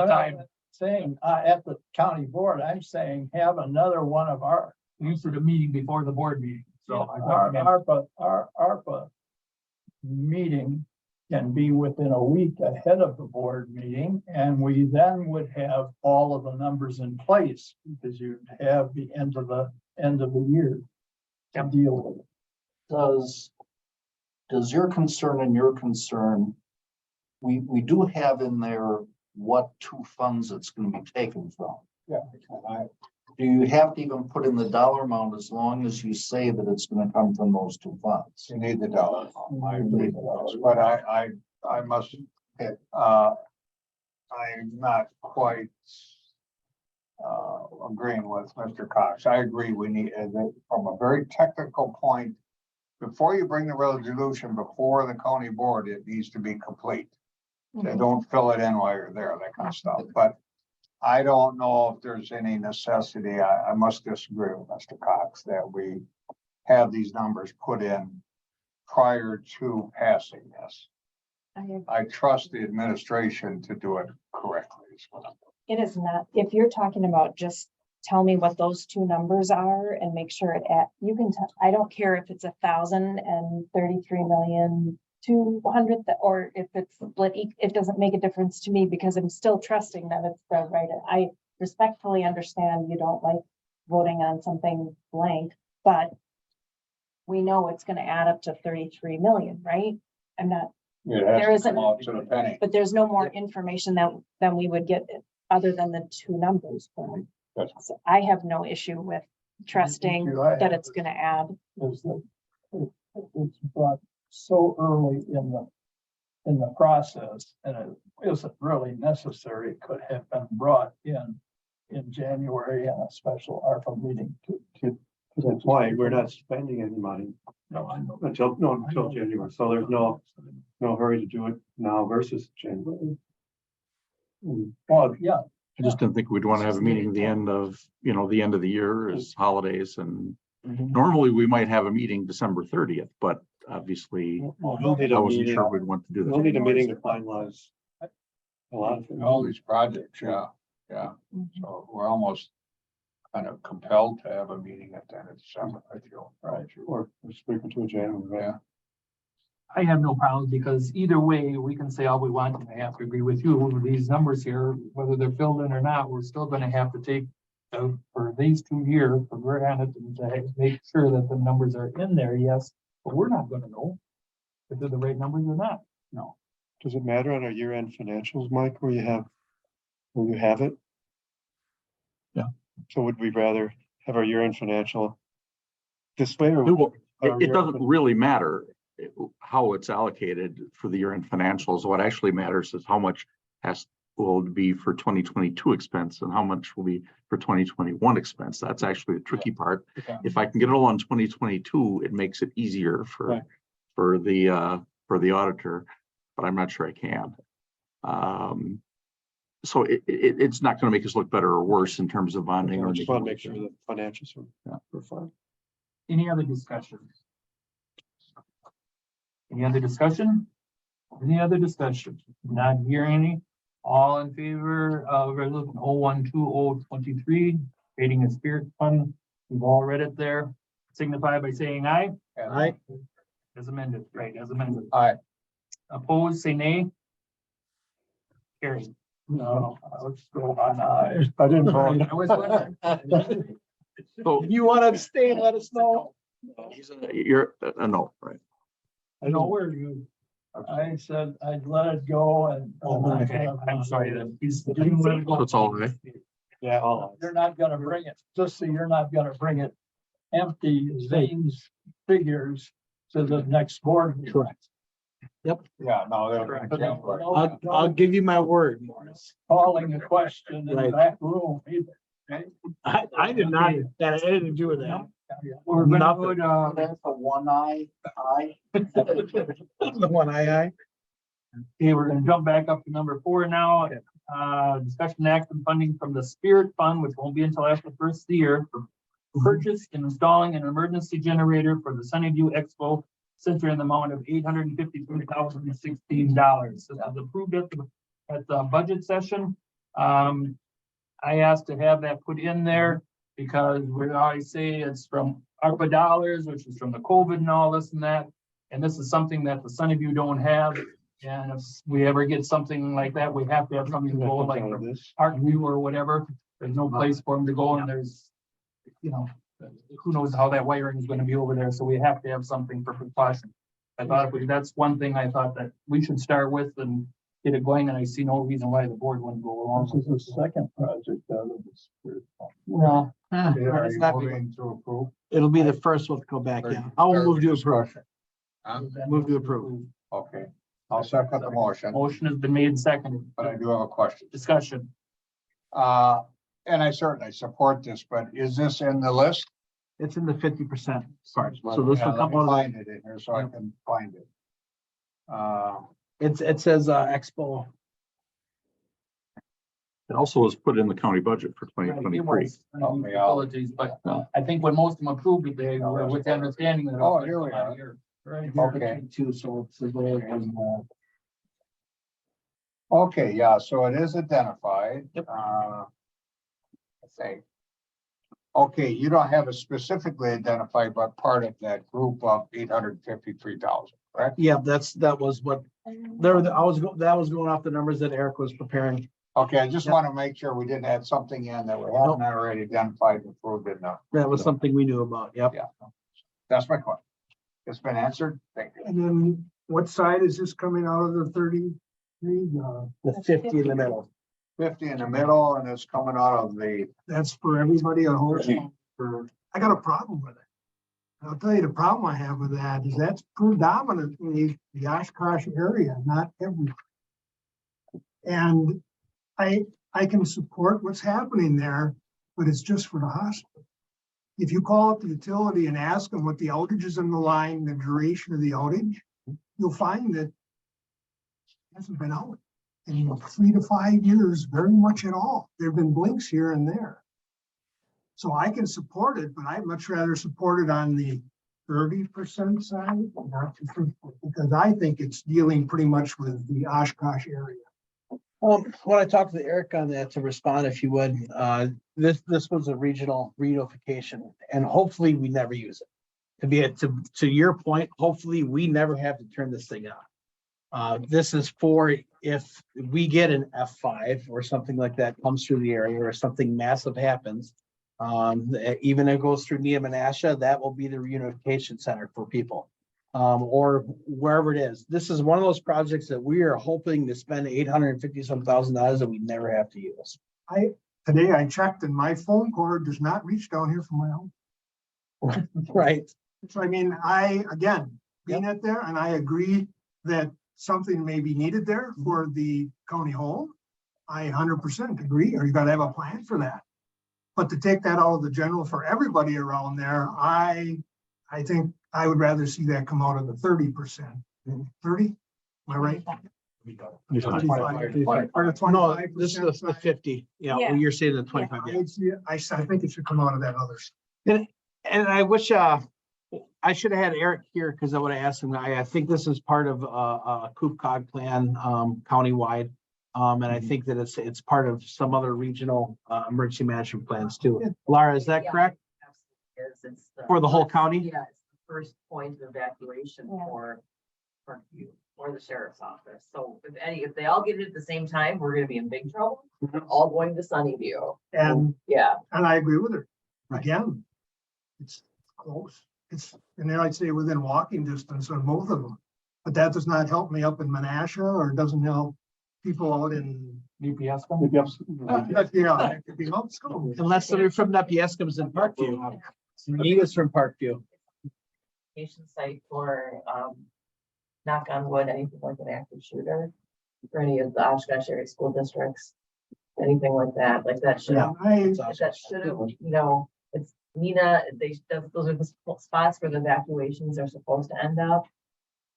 time. Saying at the county board, I'm saying have another one of our. Used to the meeting before the board meeting. So Our ARPA meeting can be within a week ahead of the board meeting, and we then would have all of the numbers in place because you have the end of the year to deal with. Does your concern and your concern, we do have in there what two funds it's going to be taken from. Yeah. Do you have to even put in the dollar amount as long as you say that it's going to come from those two funds? You need the dollar. I agree, but I must hit, I'm not quite agreeing with Mr. Cox. I agree, we need, from a very technical point, before you bring the resolution before the county board, it needs to be complete. They don't fill it in while you're there, that kind of stuff, but I don't know if there's any necessity. I must disagree with Mr. Cox that we have these numbers put in prior to passing this. I trust the administration to do it correctly. It is not, if you're talking about just tell me what those two numbers are and make sure it at, you can, I don't care if it's 1,033,200,000 or if it's split, it doesn't make a difference to me because I'm still trusting that it's the right. I respectfully understand you don't like voting on something blank, but we know it's gonna add up to 33 million, right? I'm not, It There has to isn't- come out to the penny. but there's no more information than we would get other than the two numbers. So I have no issue with trusting that it's gonna add. Is that it's brought so early in the process, and it isn't really necessary. It could have been brought in January in a special ARPA meeting to. That's why we're not spending any money No, I know. until January. So there's no hurry to do it now versus January. Well, yeah, I just didn't think we'd want to have a meeting the end of the year is holidays, and normally we might have a meeting December 30th, but obviously We'll need I a wasn't meeting. sure we'd want to do We'll that. need a meeting to finalize a lot of things. All these projects, yeah. So we're almost kind of compelled to have a meeting at the end of December, I feel. Right, or speak into January. Yeah. I have no problem because either way, we can say all we want, and I have to agree with you, with these numbers here, whether they're filled in or not, we're still gonna have to take for these 2 years, for granted, and to make sure that the numbers are in there, yes, but we're not gonna know if they're the right numbers or not. No. Does it matter on our year-end financials, Mike, where you have it? Yeah. So would we rather have our year-end financial this way? Or It doesn't really matter how it's allocated for the year-end financials. What actually matters is how much will be for 2022 expense and how much will be for 2021 expense. That's actually the tricky part. Okay. If I can get it all on 2022, it makes it easier Right. for the auditor, but I'm not sure I can. So it's not going to make us look better or worse in terms of bonding. I or just want to anything make like sure the financials are fine. Any other discussion? Any other discussion? Any other discussion? Not hearing any. All in favor of resolution 012023, creating a spirit fund? We've all read it there. Signify by saying aye. Aye. As amended, right, as amended. Aye. Opposed, say nay. Carried. no, let's go on. I didn't vote. I was wondering. that. So If you want to abstain, let us know. you're a no, right? I know where you, I said I'd let it go and. Okay, I'm sorry then. So it's all right. Yeah, all. You're not gonna bring it, just so you're not gonna bring it empty, these figures to the next board. meeting. Correct. Yeah, no, I'll give you my word, Morris. Calling a question in Right. that room either. I did not, that had anything to do with that. We're gonna Nothing. go to, That's a one-eye, eye. The one I. okay, we're gonna jump back up to number 4 now. Discussion act and funding from the Spirit Fund, which won't be until after the first of the year, for purchase and installing an emergency generator for the Sunnyview Expo Center in the amount of $853,016. This was approved at the budget session. I asked to have that put in there because we always say it's from ARPA dollars, which is from the COVID and all this and that. And this is something that the Sunnyview don't have. And if we ever get something like that, we have to have something to go like from Parkview or whatever. There's no place for them to go and there's, who knows how that wiring is going to be over there. So we have to have something for precaution. I thought that's one thing I thought that we should start with and get it going. And I see no reason why the board wouldn't go along. This is the second project out of this. Well, It's not big. moving to approve. It'll be the first one to go back, yeah. I'll move to approve. Huh? Move to approve. Okay, I'll second the motion, motion has been made and seconded. but I do have a question. Discussion. And I certainly support this, but is this in the list? It's in the 50% part. Well, So this yeah, will let come me out of, find it in here so I can find it. it says Expo. It also was put in the county budget for 2023. Apologies, but I think when most of them approved it, they were with the understanding that. Oh, here we are. Right Okay. Too, so it's Okay, yeah, so it is identified. I think. Okay, you don't have it specifically identified, but part of that group of 853,000, correct? Yeah, that was what, that was going off the numbers that Eric was preparing. Okay, I just Yep. want to make sure we didn't add something in that we haven't already identified and approved enough. That was something we knew about. Yep. Yeah, that's my question. It's been answered. Thank you. And then what side is this coming out of the 33? The 50 in the middle. 50 in the middle and it's coming out of the, That's for everybody, a horse. I got a problem with it. I'll tell you the problem I have with that is that's predominantly the Oshkosh area, not everywhere. And I can support what's happening there, but it's just for the hospital. If you call up the utility and ask them what the outage is in the line, the duration of the outage, you'll find that it hasn't been out in 3 to 5 years, very much at all. There've been blinks here and there. So I can support it, but I'd much rather support it on the 30% side, not the 50%, because I think it's dealing pretty much with the Oshkosh area. When I talked to Eric on that, to respond, if you would, this was a regional reunification, and hopefully we never use it. To your point, hopefully we never have to turn this thing on. This is for if we get an F5 or something like that comes through the area, or something massive happens. Even if it goes through Menasha, that will be the reunification center for people. Or wherever it is. This is one of those projects that we are hoping to spend $850,000 that we never have to use. Today I checked and my phone cord does not reach down here from my home. Right. So I mean, again, being it there, and I agree that something may be needed there for the county home. I 100% agree, or you gotta have a plan for that. But to take that out of the general for everybody around there, I think I would rather see that come out of the 30%. 30, am I right? Or the No, this is the 50. Yeah, Yeah. well, you're saying the 25. Yeah. I think it should come out of that other. And I wish I should have had Eric here, because I would have asked him. I think this is part of a COOP cog plan countywide. And I think that it's part of some other regional emergency management plans too. Laura, is that correct? It's For the whole county? Yeah, it's the first point of evacuation Yeah. for you or the sheriff's office. So if they all get it at the same time, we're gonna be in big trouble. We're all going to Sunnyview. And Yeah, I agree with her. Again, it's close. It's, and then I'd say within walking distance on both of them. But that does not help me up in Menasha, or it doesn't help people out in. DPS. Yeah, it could be out school. Unless they're from Nepieskums in Parkview. Nina's from Parkview. vacation site for, knock on wood, anything like an active shooter. For any of the Oshkosh area school districts, anything like that should. Yeah, That should have, it's Nina, those are the spots where the evacuations are supposed to end up.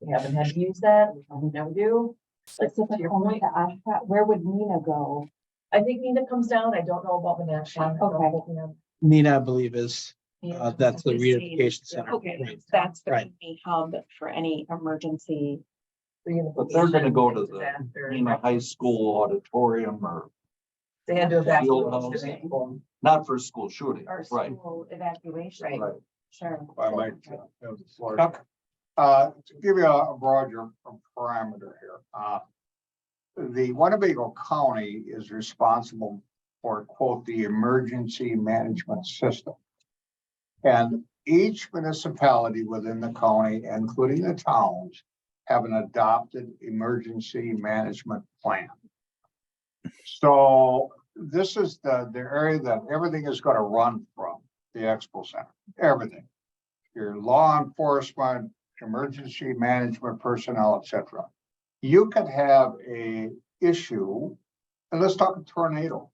We haven't had to use that, we never do. Like, So to if your only point, the Oshkosh, where would Nina go? I think Nina comes down, I don't know about Menasha. Okay. Nina, I believe, is that's the reunification center. Okay, Right. that's the Right. main hub for any emergency. But they're gonna go to the Disaster. Lima High School auditorium or They had to Field evacuate. house. Not for school shooting, Or right? school evacuation. Right. Sure. I might, to give you a broader parameter here, the Winnebago County is responsible for, quote, the emergency management system. And each municipality within the county, including the towns, have an adopted emergency management plan. So this is the area that everything is going to run from, the expo center, everything. Your law enforcement, emergency management personnel, etc. You could have a issue, and let's talk a tornado,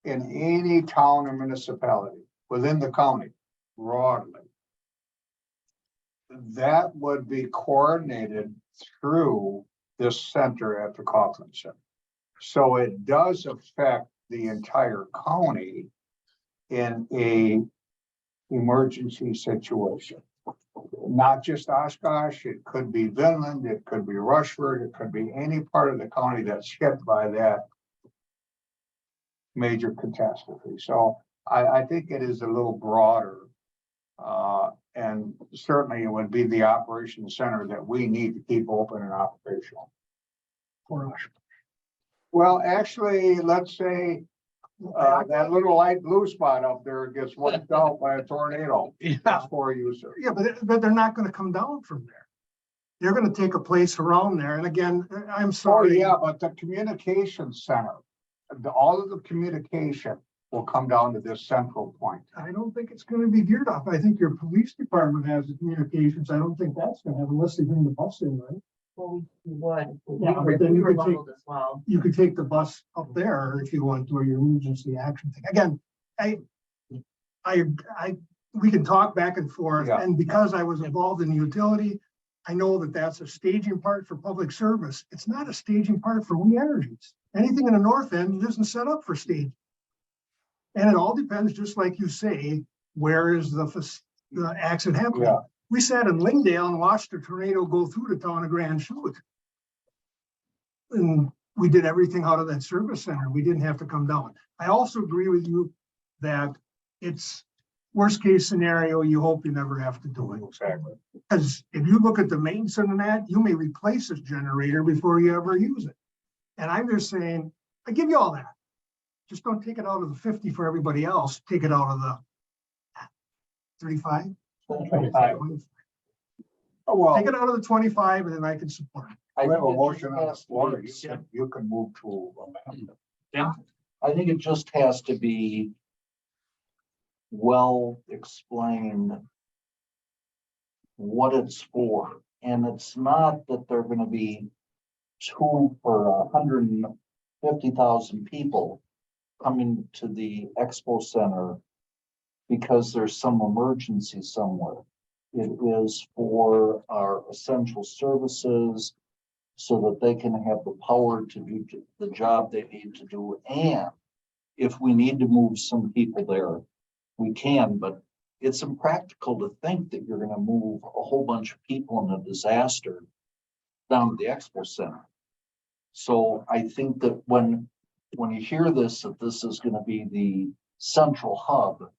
in any town or municipality within the county broadly. That would be coordinated through this center at the Coughlin Center. So it does affect the entire county in a emergency situation. Not just Oshkosh, it could be Vinland, it could be Rushford, it could be any part of the county that's hit by that major catastrophe. So I think it is a little broader. And certainly it would be the operations center that we need to keep open and operational. For us. Well, actually, let's say that little light blue spot up there gets wiped out by a tornado. Yeah. That's for you, sir. Yeah, but they're not gonna come down from there. They're gonna take a place around there, and again, I'm Oh, sorry. yeah, but the communication center, all of the communication will come down to this central point. I don't think it's gonna be geared up. I think your police department has the communications. I don't think that's gonna have, unless they bring the bus in, right? Well, we would. Yeah, but then We you were could take- bundled as well. You could take the bus up there if you want to, or your emergency action thing. Again, we can talk back and forth, Yeah. and because I was involved in the utility, I know that that's a staging part for public service. It's not a staging part for We Energies. Anything in the north end isn't set up for staging. And it all depends, just like you say, where is the accident happening? Yeah. We sat in Lingdale and watched a tornado go through the town of Grand Chute. And we did everything out of that service center. We didn't have to come down. I also agree with you that it's worst case scenario, you hope you never have to do it. Exactly. Because if you look at the maintenance on that, you may replace this generator before you ever use it. And I'm just saying, I give you all that. Just don't take it out of the 50 for everybody else. Take it out of the 35. 25. Oh, well, Take it out of the 25 and then I can support it. I have a think it motion just on the has to floor. be- You can move to amend. I think it just has to be well explained what it's for. And it's not that they're gonna be two for 150,000 people coming to the expo center because there's some emergency somewhere. It is for our essential services so that they can have the power to do the job they need to do. And if we need to move some people there, we can, but it's impractical to think that you're gonna move a whole bunch of people in a disaster down to the expo center. So I think that when you hear this, that this is gonna be the central hub,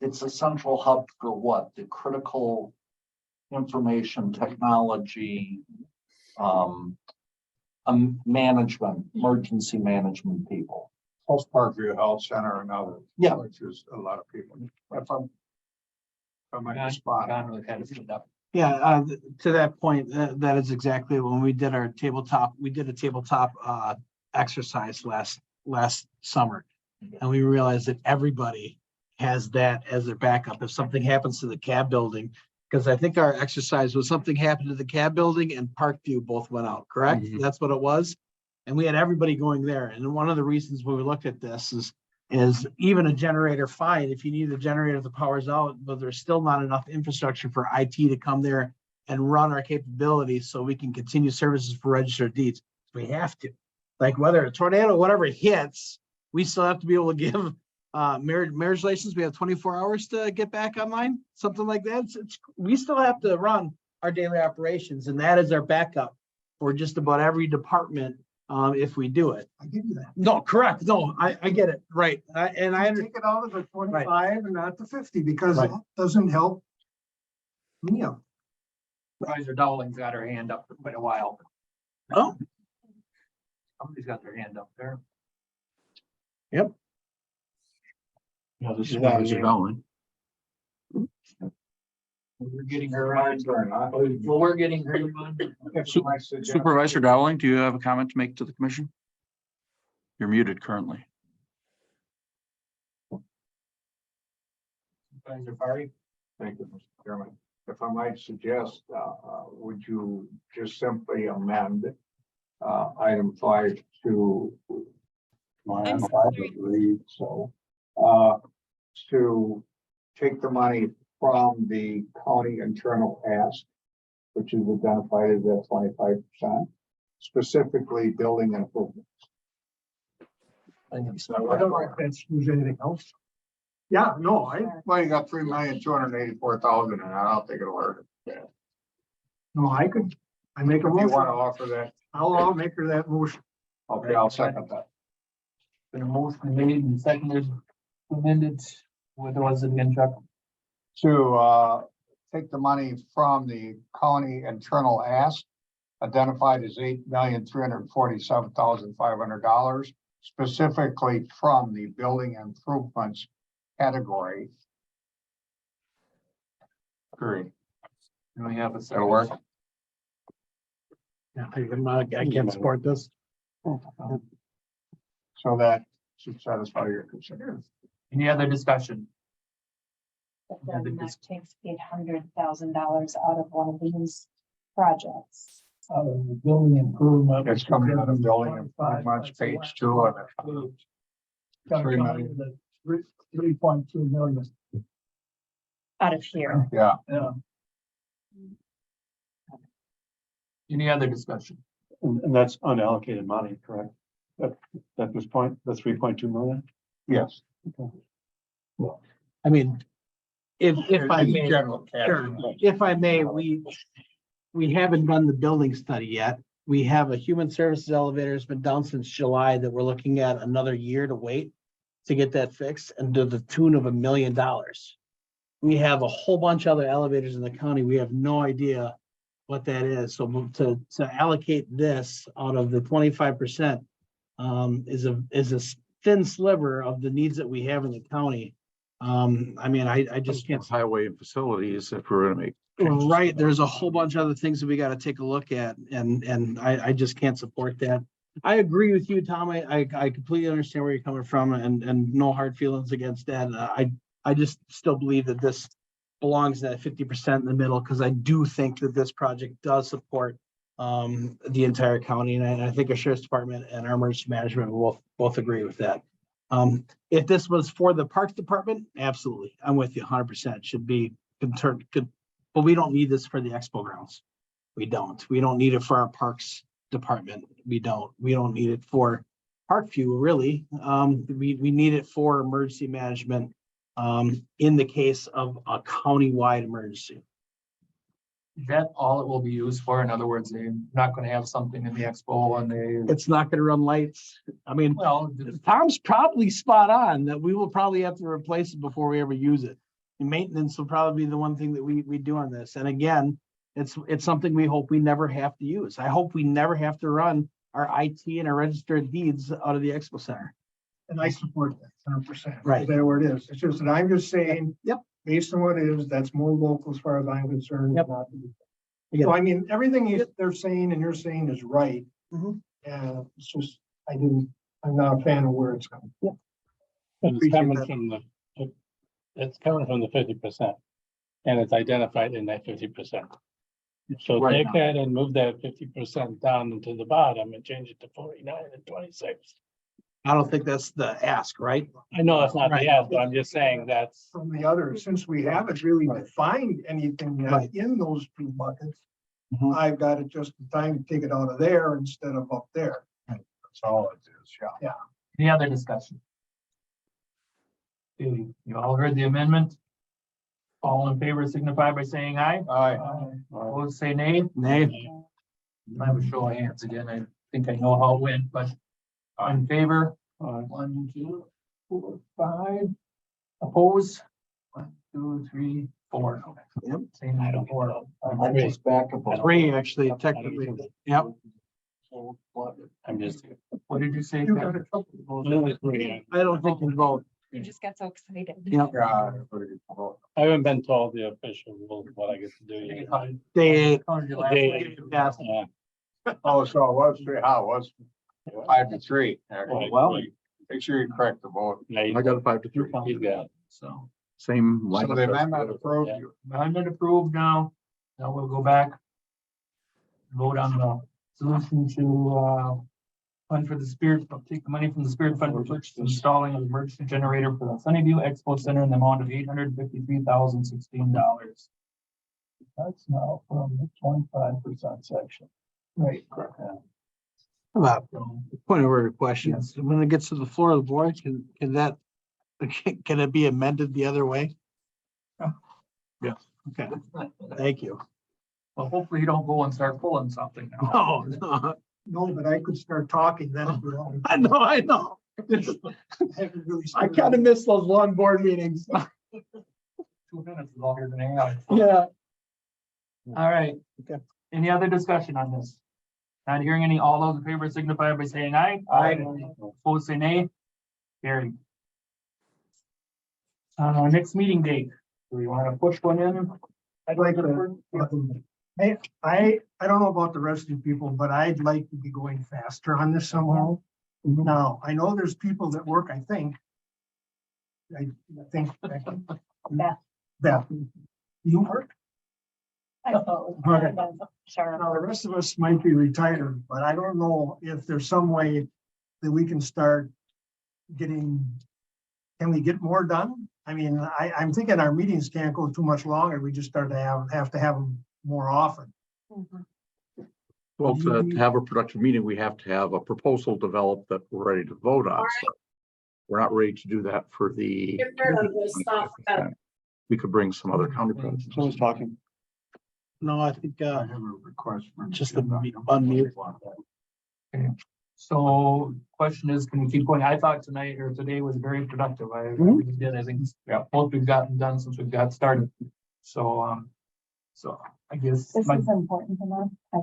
it's a central hub for what? The critical information technology, management, emergency management people. Post Parkview Health Center and others. Yeah. Which is a lot of people. If I'm at the spot. Yeah, to that point, that is exactly when we did our tabletop, we did a tabletop exercise last summer. And we realized that everybody has that as their backup if something happens to the cab building. Because I think our exercise was something happened to the cab building and Parkview both went out, correct? That's what it was. And we had everybody going there. And one of the reasons when we looked at this is even a generator, fine, if you need a generator that powers out, but there's still not enough infrastructure for IT to come there and run our capabilities so we can continue services for registered deeds. We have to, like whether a tornado, whatever hits, we still have to be able to give marriage license. We have 24 hours to get back online, something like that. We still have to run our daily operations, and that is our backup for just about every department if we do it. I give you that. No, correct. No, I get it. Right. I Take it out of the 25 and not the 50 because it doesn't help me out. Supervisor Dowling's got her hand up for quite a while. Oh, Somebody's got their hand up there. yep. Yeah, this is Supervisor Dowling. We're getting her on. Well, we're getting her on. Supervisor Dowling, do you have a comment to make to the commission? You're muted currently. Supervisor Fari. Thank you, Mr. Chairman. If I might suggest, would you just simply amend item 5 to I'm five, sorry. I believe, so to take the money from the county internal ask, which is identified as at 25%, specifically building improvements. I don't know if that screws anything else. Yeah, no, Well, you got 3,284,000 and I don't think it'll hurt. I make a If you motion. want to offer that, I'll make her that motion. okay, I'll second that. Been a motion made and seconded, amended. What was it again, Chuck? To take the money from the county internal ask, identified as $8,347,500, specifically from the building improvements category. Agree. And we have a That'll work. second. Yeah, I can't support this. So that should satisfy your concerns. Any other discussion? But then that takes $800,000 out of one of these projects. Out of the building improvement. It's coming out of building improvements, page 2 of it. $3 million. 3.2 million. Out of here. Yeah, Yeah. Any other discussion? And that's unallocated money, correct? At this point, the 3.2 million? yes. I mean, if I In may, general sure, category. if I may, we haven't done the building study yet. We have a human services elevator, it's been down since July, that we're looking at another year to wait to get that fixed, and to the tune of $1 million. We have a whole bunch of other elevators in the county. We have no idea what that is. So to allocate this out of the 25% is a thin sliver of the needs that we have in the county. I mean, I just can't. Highway and facilities, if we're gonna make. changes. Right, there's a whole bunch of other things that we gotta take a look at, and I just can't support that. I agree with you, Tom. I completely understand where you're coming from, and no hard feelings against that. I just still believe that this belongs in that 50% in the middle, because I do think that this project does support the entire county, and I think our sheriff's department and our emergency management will both agree with that. If this was for the parks department, absolutely, I'm with you 100%. Should be good, but we don't need this for the expo grounds. We don't need it for our parks department. We don't need it for Parkview, really. We need it for emergency management in the case of a county-wide emergency. Is that all it will be used for? In other words, they're not gonna have something in the expo and they, It's not gonna run lights. I mean, well, Tom's probably spot on that we will probably have to replace it before we ever use it. And maintenance will probably be the one thing that we do on this. And again, it's something we hope we never have to use. I hope we never have to run our IT and our registered deeds out of the expo center. And I support that 100%. Right. That's where it is. It's just that I'm just saying. Yep. Based on what it is, that's more local as far as I'm concerned. Yep. So I mean, everything they're saying and you're saying is right. Mhm. And it's just, I'm not a fan of where it's coming. But it's Appreciate coming that. from it's coming from the 50%. And it's identified in that 50%. So Right take now. that and move that 50% down into the bottom and change it to 49 and 26. I don't think that's the ask, right? I know it's not Right. the ask, but I'm just saying that's, From the other, since we haven't really defined anything yet Right. in those two buckets, Mhm. I've got it just in time to take it out of there instead of up there. That's all it is, yeah. any other discussion? Okay, you all heard the amendment? All in favor signify by saying aye. Aye. Opposed, say nay. Nay. I have a show of hands again. I think I know how it went, but in favor, 1, 2, 4, 5. Opposed, 1, 2, 3, 4. Yep. Same, I don't Four. know. I just back up. 3, actually, technically. Yep. I'm just. What did you say? You Ken? got a couple of those. Really agree. I don't think you vote. You just got so excited. Yep. Yeah. I haven't been told the official rules, what I get to do yet. Day Counted you last Day week. Yes. Oh, so it was 3, how it was 5-3. actually. Well. Make sure you correct the vote. Yeah, I got a 5-3. he's got it. So, Same So line. the amendment approved. Yeah. amendment approved now. Now we'll go back. Vote on the solution to, fund for the Spirit, take the money from the Spirit Fund for purchase and installing an emergency generator for the Sunnyview Expo Center in the amount of $853,016. That's now from the 25% section. Right. About point of order question. When it gets to the floor of the board, can it be amended the other way? Yeah. Okay, thank you. Well, hopefully you don't go and start pulling something now. No, No, but I could start talking then. if you want. I know. I haven't really I started. kind of miss those long board meetings. 2 minutes is longer than hang out. Yeah. All right. Okay. Any other discussion on this? Not hearing any, all those in favor signify by saying aye. Aye. Opposed, say nay. Carried. Next meeting date, do we want to push one in? I'd like to, I don't know about the rest of you people, but I'd like to be going faster on this somehow. Now, I know there's people that work, I think. I think. Beth, you work? Okay. Sure. Now, the rest of us might be retired, but I don't know if there's some way that we can start getting, can we get more done? I mean, I'm thinking our meetings can't go too much longer. We just start to have to have them more often. Well, to have a productive meeting, we have to have a proposal developed that we're ready to vote on. So we're not ready to do that for the. We could bring some other county presidents. Someone's talking. No, I think, I have a request. for- just the unmute. So question is, can we keep going? I thought tonight or today was very productive. I really did. I think, yeah, most we've gotten done since we've got started. So, so I guess. This is important enough. I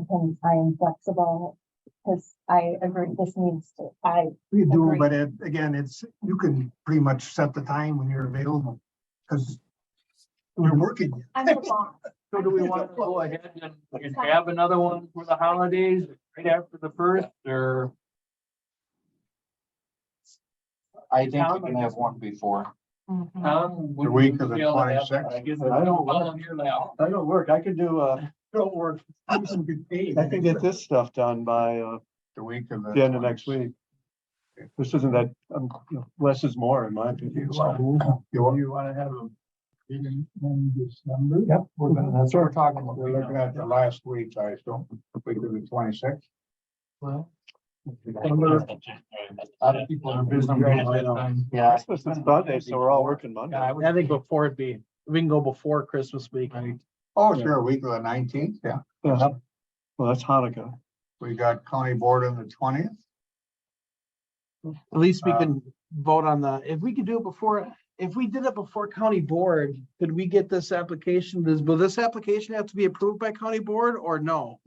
am flexible because I agree, this needs to, We do, Agreed. but again, you can pretty much set the time when you're available, because we're working. I'm the boss. So do we want to go ahead and have another one for the holidays right after the first, or? I think we can have one before. The The week of the 26th. I don't work. I could do, Don't work. I'm gonna be paid. I can get this stuff done by, The week of the end of next week. This isn't that, less is more in my opinion. You want to have a meeting in December? Yep, that's what we're talking about. We're looking at the last week, I assume, week of the 26th. Well, a lot of people are busy during that time. Yeah. Christmas is Sunday, so we're all working Monday. Yeah, I would- I think before we can go before Christmas week. Oh, sure, week of the 19th, yeah. Yeah. Well, that's Hanukkah. We got county board on the 20th. At least we can vote on if we could do it before, if we did it before county board, could we get this application, will this application have to be approved by county board or no?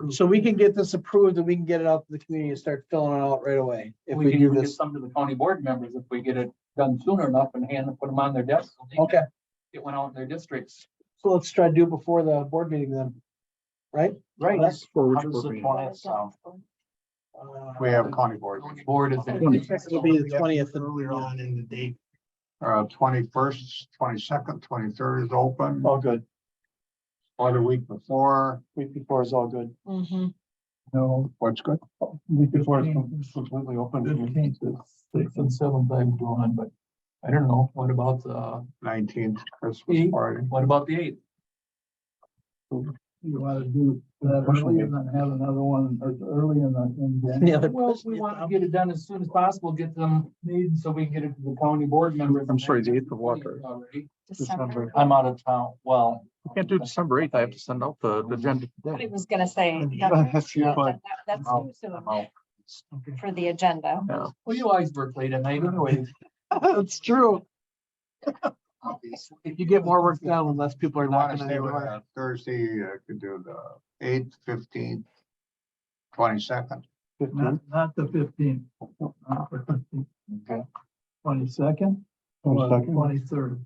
So we can get this approved and we can get it out to the community and start filling it out right away. If We we can do even get this. some to the county board members if we get it done sooner enough and put them on their desk. Okay, Get one out in their districts. so let's try to do it before the board meeting then. Right? Right. That's for which How does the board meeting? 20th sound? We have county board. County board is. It'll be the 20th. Earlier on in the date. 21st, 22nd, 23rd is open, All good. or the week before, Week before is all good. No, what's good? Week before is completely open. 15th is 6th and 7th I'm doing, but I don't know. What about, 19th, Christmas party. what about the 8th? you want to do that early and then have another one early in January. Yeah, Well, we want to get it done as soon as possible, get them made so we can get it to the county board members. I'm sorry, the 8th of what? Already. December. I'm out of town. Well. I can't do December 8th. I have to send out the agenda I today. was gonna say, That's your point. that's too soon for the agenda. Well, you always work late at night anyway. That's true. If you get more work done, when less people are You want knocking to on stay your with door. Thursday, could do the 8th, 15th, 22nd. Not the 15th. Not the 15th. Okay. 22nd? 22nd. 23rd.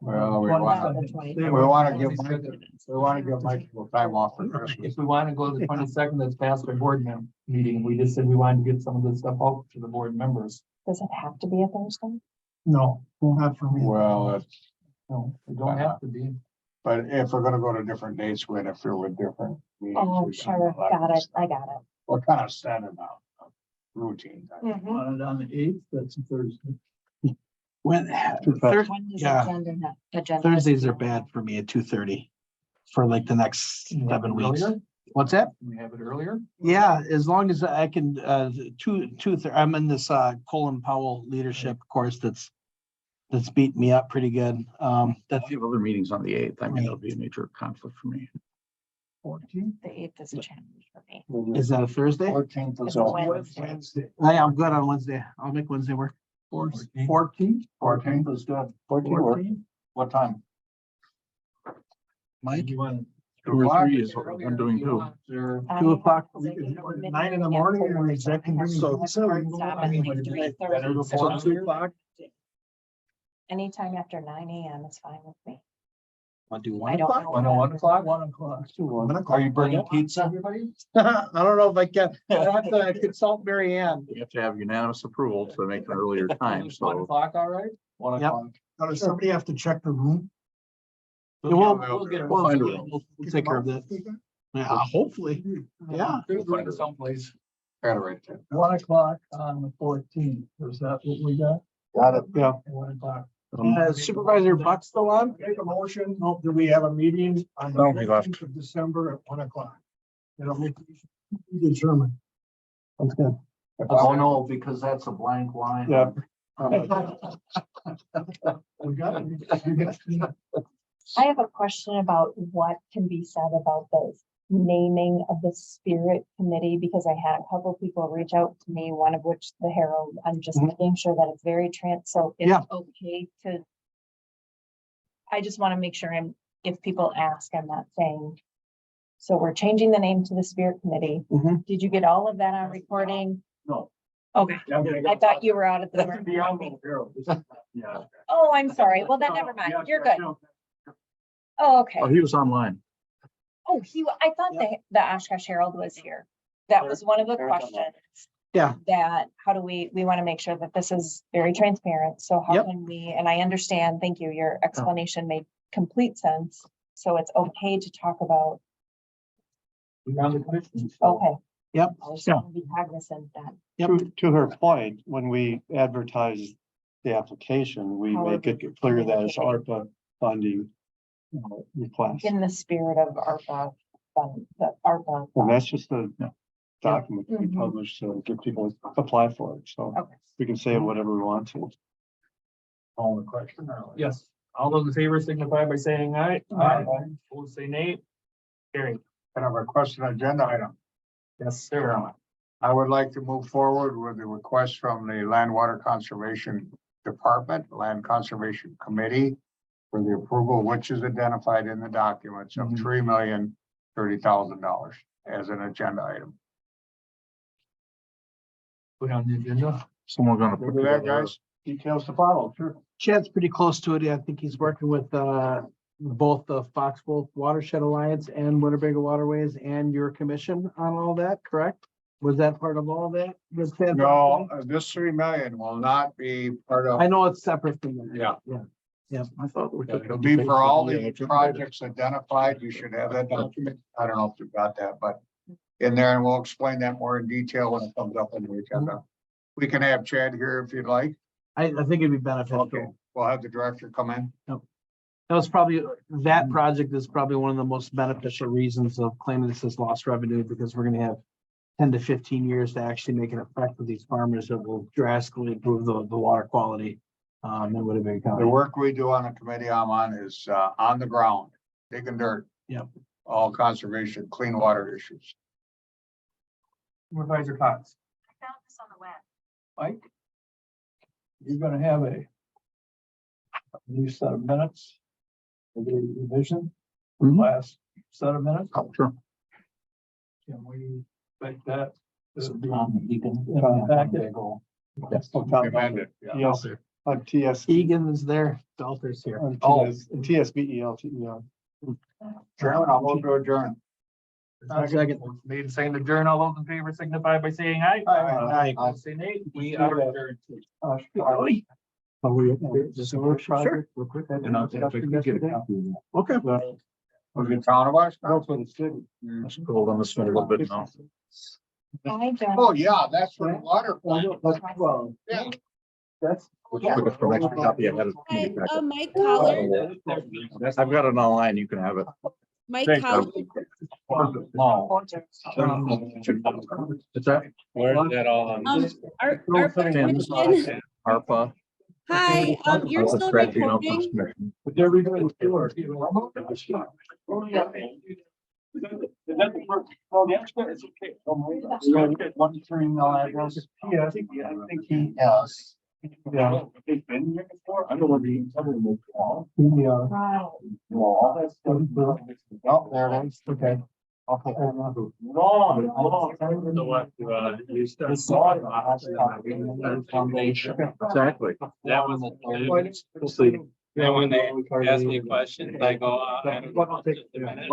Well, we want to give Michael time off for Christmas. If we want to go to the 22nd, that's past our board meeting. We just said we wanted to get some of this stuff out to the board members. Does it have to be a Thursday? No, not for me. Well, it's, No, it don't have to be. but if we're gonna go to different dates, we interfere with different. meetings. Oh, We sure, can got it, I got it. We're kind of set it out, routine. Want it on the 8th, that's a Thursday. When, When is yeah. agenda? Thursdays are bad for me at 2:30 for like the next 7 weeks. Earlier? What's that? Can we have it earlier? Yeah, as long as I can, I'm in this Colin Powell leadership course that's beating me up pretty good. That's the other meetings on the 8th. I mean, that'll be a major conflict for me. 14th? The 8th is a challenge for me. Is that a Thursday? 14th It's is a open. Wednesday. I'm good on Wednesday. I'll make Wednesday work. 14th? 14th is good. 14th work. What time? Mike? You want 2 or 3 is what I'm doing too. 2 o'clock. 9 in the morning or executive. So- Stop at like 3:30. So 2 o'clock. Anytime after 9 a.m. is fine with me. Want to do I 1 don't o'clock? know. 1 o'clock? 1 o'clock. Are you bringing pizza, everybody? I don't know if I can, I have to consult Mary Ann. You have to have unanimous approval to make an earlier time, 1 so. o'clock, all right? 1 Yep. o'clock. Now, does somebody have to check the room? We'll get it. We'll find a room. We'll take care of that. Yeah, hopefully. Yeah. There's room someplace. Got it right there. 1 o'clock on the 14th. Is that what we got? Got it. Yeah. 1 o'clock. Supervisor Buck still on? Make a motion, do we have a meeting on the No, he left. 15th of December at 1 o'clock? It'll be determined. That's good. Oh, no, because that's a blank line. Yeah. We got it. I have a question about what can be said about the naming of the spirit committee, because I had a couple people reach out to me, one of which the Herald. I'm just making sure that it's very so it's Yeah. okay to. I just want to make sure if people ask, I'm not saying. So we're changing the name to the spirit committee. Mhm. Did you get all of that on recording? No. Okay, I thought you were out at the. Yeah. Oh, I'm sorry. Well, then never mind. You're good. Oh, okay. Oh, he was online. Oh, I thought the Oshkosh Herald was here. That was one of the questions. Yeah. That, how do we want to make sure that this is very transparent, so how Yep. can we, and I understand, thank you, your explanation made complete sense. So it's okay to talk about, On the commission. so- okay. Yep. I just want to be cognizant that. Yep. To her point, when we advertise the application, we make it clear that it's ARPA funding request. In the spirit of ARPA, the ARPA. And that's just a document we Mhm. publish to get people to apply for it. So Okay. we can say whatever we want to. All the question. Yes, all those in favor signify by saying aye. Aye. Opposed, say nay. Carry. Kind of a question agenda item. Yes, sir. I would like to move forward with the request from the Land Water Conservation Department, Land Conservation Committee, for the approval, which is identified in the documents of $3,030,000 as an agenda item. Put on the agenda. Someone gonna put Remember that, together- guys? Details to follow, sure. Chad's pretty close to it. I think he's working with both the Foxborough Watershed Alliance and Winnebago Waterways and your commission on all that, correct? Was that part of all that? Was Chad- No, this 3 million will not be part of. I know it's separate from that. Yeah. Yeah. I thought we took. It'll be for all the projects identified. You should have that document. I don't know if you've got that, but in there, and we'll explain that more in detail when it comes up on the agenda. We can have Chad here if you'd like. I think it'd be Okay, beneficial. we'll have the director come in. That was probably, that project is probably one of the most beneficial reasons of claiming this as lost revenue, because we're gonna have 10 to 15 years to actually make an effect with these farmers that will drastically improve the water quality. In Winnebago The County. work we do on the committee I'm on is on the ground, digging dirt. Yep. All conservation, clean water issues. Supervisor Cox. I found this on the web. Mike? You're gonna have a new set of minutes. For the revision, Mhm. last set of minutes. Oh, sure. Can we make that? So Tom, you can. In the packet? Yes. Amended, yeah. Yes, on TS. Egan is there, Belter's here. on Oh. TSBEL. Chairman, I'll move to adjourn. Second. Made and seconded to adjourn. All those in favor signify by saying aye. Aye. Opposed, say nay. We are adjourned. Just a work project, real quick. And I'll get a copy of that. Okay. Was it town of us? That's what it's doing. Let's hold on this one a little bit now. I don't. Oh, yeah, that's for the water. Well, Yeah. that's. Look for an extra copy. I had it in the packet. Mike Collard, I've got it online. You can have it. Mike Thank Collard, It's that. Where's that all on? ARPA Commission. ARPA. Hi, you're That's a still strategy and recording? outcomes commission. But they're redoing the floor. Is that the first? Oh, the expert is okay. You gotta get 1 3 email address. Yeah, I think he has. Yeah. I don't want to. Oh, there it is. Okay. Okay. Exactly. That was, We'll see. when they ask me questions, I go, I don't know, just a minute.